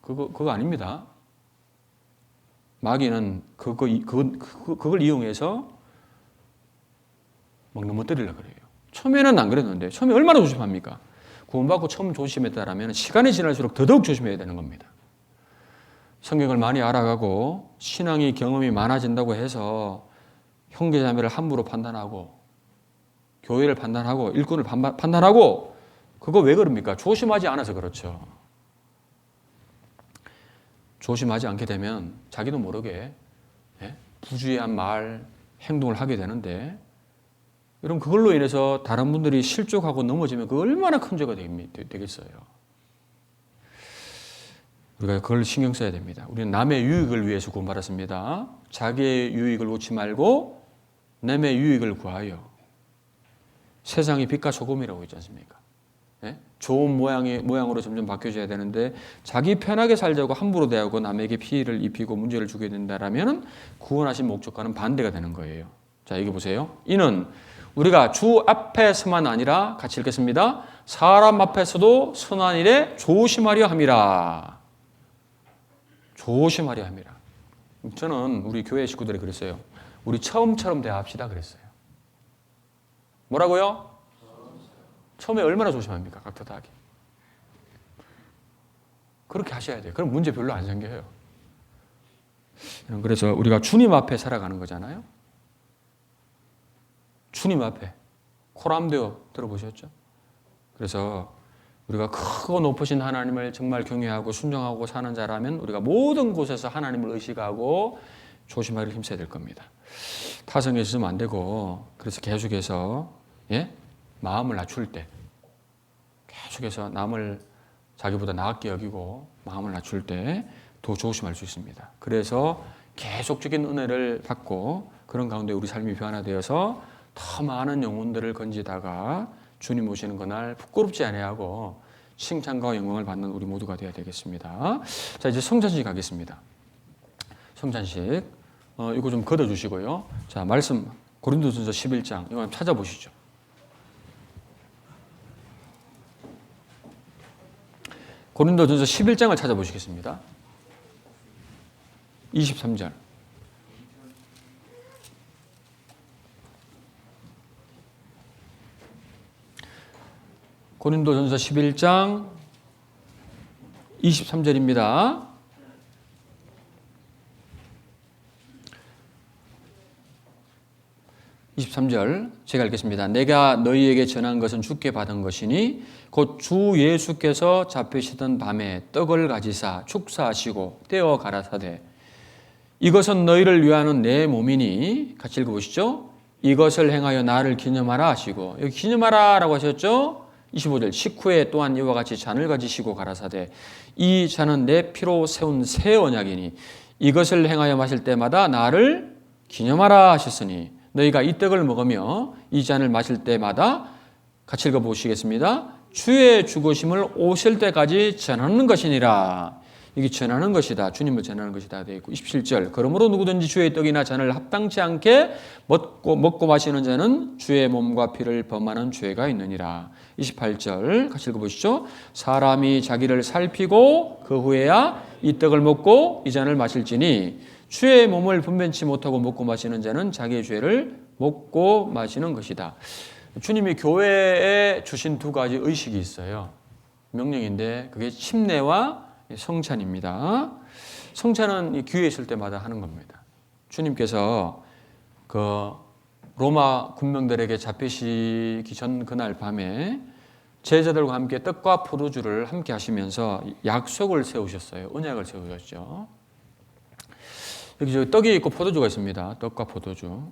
그거 아닙니다. 마귀는 그걸 이용해서 막 넘어뜨리려고 그래요. 처음에는 안 그랬는데 처음에 얼마나 조심합니까? 구원받고 처음 조심했다라면 시간이 지날수록 더더욱 조심해야 되는 겁니다. 성경을 많이 알아가고 신앙의 경험이 많아진다고 해서 형제자매를 함부로 판단하고 교회를 판단하고 일꾼을 판단하고 그거 왜 그럽니까? 조심하지 않아서 그렇죠. 조심하지 않게 되면 자기도 모르게 부주의한 말, 행동을 하게 되는데 여러분 그걸로 인해서 다른 분들이 실족하고 넘어지면 그 얼마나 큰 죄가 되겠어요. 우리가 그걸 신경 써야 됩니다. 우리는 남의 유익을 위해서 구원받았습니다. 자기의 유익을 놓지 말고 남의 유익을 구하여. 세상이 빛과 소금이라고 있지 않습니까? 예? 좋은 모양으로 점점 바뀌어져야 되는데 자기 편하게 살자고 함부로 대하고 남에게 피해를 입히고 문제를 주게 된다라면 구원하신 목적과는 반대가 되는 거예요. 자, 여기 보세요. 이는 우리가 주 앞에서만 아니라 같이 읽겠습니다. 사람 앞에서도 선한 일에 조심하려 함이라. 조심하려 함이라. 저는 우리 교회 식구들이 그랬어요. 우리 처음처럼 대합시다 그랬어요. 뭐라고요? 처음에 얼마나 조심합니까? 깍듯하게. 그렇게 하셔야 돼요. 그럼 문제 별로 안 생겨요. 그래서 우리가 주님 앞에 살아가는 거잖아요. 주님 앞에. 코람데오 들어보셨죠? 그래서 우리가 크고 높으신 하나님을 정말 경외하고 순종하고 사는 자라면 우리가 모든 곳에서 하나님을 의식하고 조심하기를 힘써야 될 겁니다. 타성에 있으면 안 되고 그래서 계속해서 마음을 낮출 때 계속해서 남을 자기보다 나았게 여기고 마음을 낮출 때 더 조심할 수 있습니다. 그래서 계속적인 은혜를 받고 그런 가운데 우리 삶이 변화되어서 더 많은 영혼들을 건지다가 주님 오시는 그날 부끄럽지 아니하고 칭찬과 영광을 받는 우리 모두가 되어야 되겠습니다. 자, 이제 성찬식 가겠습니다. 성찬식 이거 좀 걷어주시고요. 자, 말씀 고린도전서 11장 이거 한번 찾아보시죠. 고린도전서 11장을 찾아보시겠습니다. 23절. 고린도전서 11장 23절입니다. 제가 읽겠습니다. 내가 너희에게 전한 것은 주께 받은 것이니 곧 주 예수께서 잡히시던 밤에 떡을 가지사 축사하시고 떼어 가라사대 이것은 너희를 위하는 내 몸이니 같이 읽어보시죠. 이것을 행하여 나를 기념하라 하시고 여기 기념하라라고 하셨죠. 25절 식후에 또한 이와 같이 잔을 가지시고 가라사대 이 잔은 내 피로 세운 새 언약이니 이것을 행하여 마실 때마다 나를 기념하라 하셨으니 너희가 이 떡을 먹으며 이 잔을 마실 때마다 같이 읽어보시겠습니다. 주의 죽으심을 오실 때까지 전하는 것이니라. 이게 전하는 것이다. 주님을 전하는 것이다 되어 있고 27절 그러므로 누구든지 주의 떡이나 잔을 합당치 않게 먹고 마시는 자는 주의 몸과 피를 범하는 죄가 있느니라. 28절 같이 읽어보시죠. 사람이 자기를 살피고 그 후에야 이 떡을 먹고 이 잔을 마실지니 주의 몸을 분변치 못하고 먹고 마시는 자는 자기의 죄를 먹고 마시는 것이다. 주님이 교회에 주신 두 가지 의식이 있어요. 명령인데 그게 침례와 성찬입니다. 성찬은 기회 있을 때마다 하는 겁니다. 주님께서 그 로마 군병들에게 잡히시기 전 그날 밤에 제자들과 함께 떡과 포도주를 함께 하시면서 약속을 세우셨어요. 언약을 세우셨죠. 여기 떡이 있고 포도주가 있습니다. 떡과 포도주.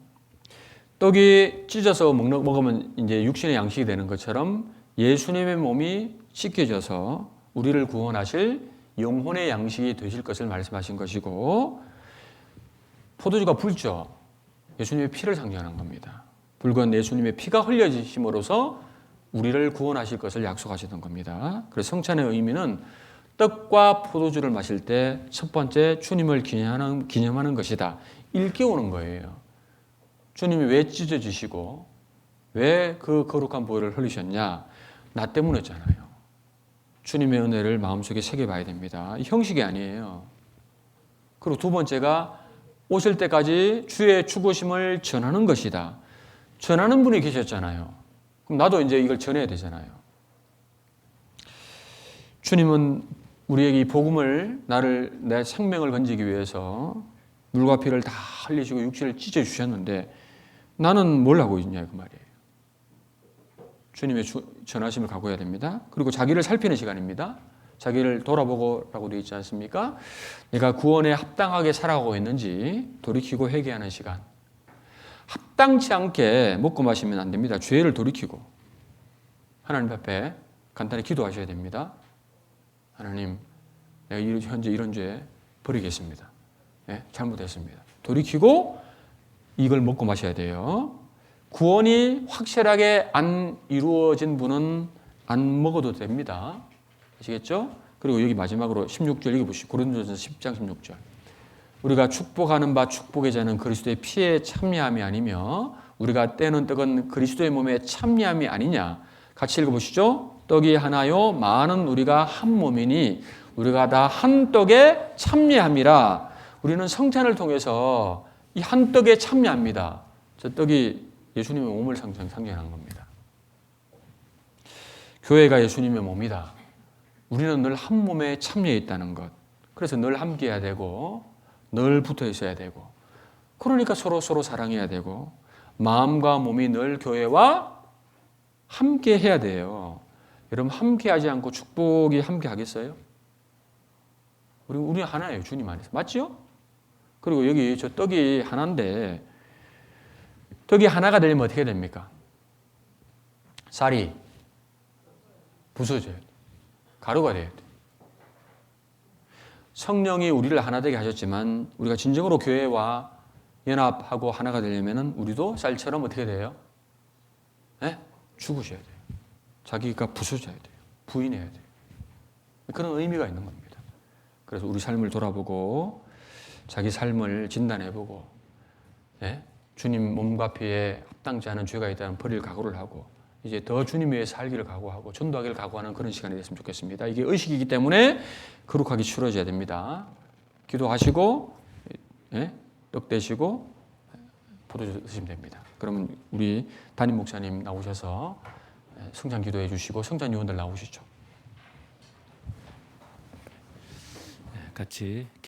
떡이 찢어서 먹으면 이제 육신의 양식이 되는 것처럼 예수님의 몸이 찢겨져서 우리를 구원하실 영혼의 양식이 되실 것을 말씀하신 것이고 포도주가 붉죠. 예수님의 피를 상징하는 겁니다. 붉은 예수님의 피가 흘려지심으로써 우리를 구원하실 것을 약속하셨던 겁니다. 그래서 성찬의 의미는 떡과 포도주를 마실 때 첫 번째 주님을 기념하는 것이다. 일깨우는 거예요. 주님이 왜 찢어지시고 왜 그 거룩한 보혈을 흘리셨냐? 나 때문이었잖아요. 주님의 은혜를 마음속에 새겨봐야 됩니다. 형식이 아니에요. 그리고 두 번째가 오실 때까지 주의 죽으심을 전하는 것이다. 전하는 분이 계셨잖아요. 그럼 나도 이제 이걸 전해야 되잖아요. 주님은 우리에게 이 복음을 내 생명을 건지기 위해서 물과 피를 다 흘리시고 육신을 찢어 주셨는데 나는 뭘 하고 있냐 그 말이에요. 주님의 전하심을 각오해야 됩니다. 그리고 자기를 살피는 시간입니다. 자기를 돌아보고라고 되어 있지 않습니까? 내가 구원에 합당하게 살아가고 있는지 돌이키고 회개하는 시간. 합당치 않게 먹고 마시면 안 됩니다. 죄를 돌이키고 하나님 앞에 간단히 기도하셔야 됩니다. 하나님, 내가 현재 이런 죄 버리겠습니다. 네, 잘못했습니다. 돌이키고 이걸 먹고 마셔야 돼요. 구원이 확실하게 안 이루어진 분은 안 먹어도 됩니다. 아시겠죠? 그리고 여기 마지막으로 16절 읽어보시죠. 고린도전서 10장 16절. 우리가 축복하는 바 축복의 자는 그리스도의 피에 참여함이 아니며 우리가 떼는 떡은 그리스도의 몸에 참여함이 아니냐. 같이 읽어보시죠. 떡이 하나요 많은 우리가 한 몸이니 우리가 다 한 떡에 참여함이라. 우리는 성찬을 통해서 이 한 떡에 참여합니다. 저 떡이 예수님의 몸을 상징하는 겁니다. 교회가 예수님의 몸이다. 우리는 늘 한 몸에 참여해 있다는 것. 그래서 늘 함께 해야 되고 늘 붙어 있어야 되고 그러니까 서로 사랑해야 되고 마음과 몸이 늘 교회와 함께 해야 돼요. 여러분 함께 하지 않고 축복이 함께 하겠어요? 우리 하나예요. 주님 안에서. 맞죠? 그리고 여기 저 떡이 하나인데 떡이 하나가 되려면 어떻게 됩니까? 쌀이 부서져야 돼. 가루가 돼야 돼. 성령이 우리를 하나 되게 하셨지만 우리가 진정으로 교회와 연합하고 하나가 되려면 우리도 쌀처럼 어떻게 돼요? 네? 죽으셔야 돼요. 자기가 부서져야 돼요. 부인해야 돼요. 그런 의미가 있는 겁니다. 그래서 우리 삶을 돌아보고 자기 삶을 진단해보고 네? 주님 몸과 피에 합당치 않은 죄가 있다는 버릴 각오를 하고 이제 더 주님 위해 살기를 각오하고 전도하기를 각오하는 그런 시간이 됐으면 좋겠습니다. 이게 의식이기 때문에 거룩하게 치러져야 됩니다. 기도하시고 예? 떡 대시고 포도주 드시면 됩니다. 그러면 우리 담임 목사님 나오셔서 성찬 기도해 주시고 성찬 요원들 나오시죠. 같이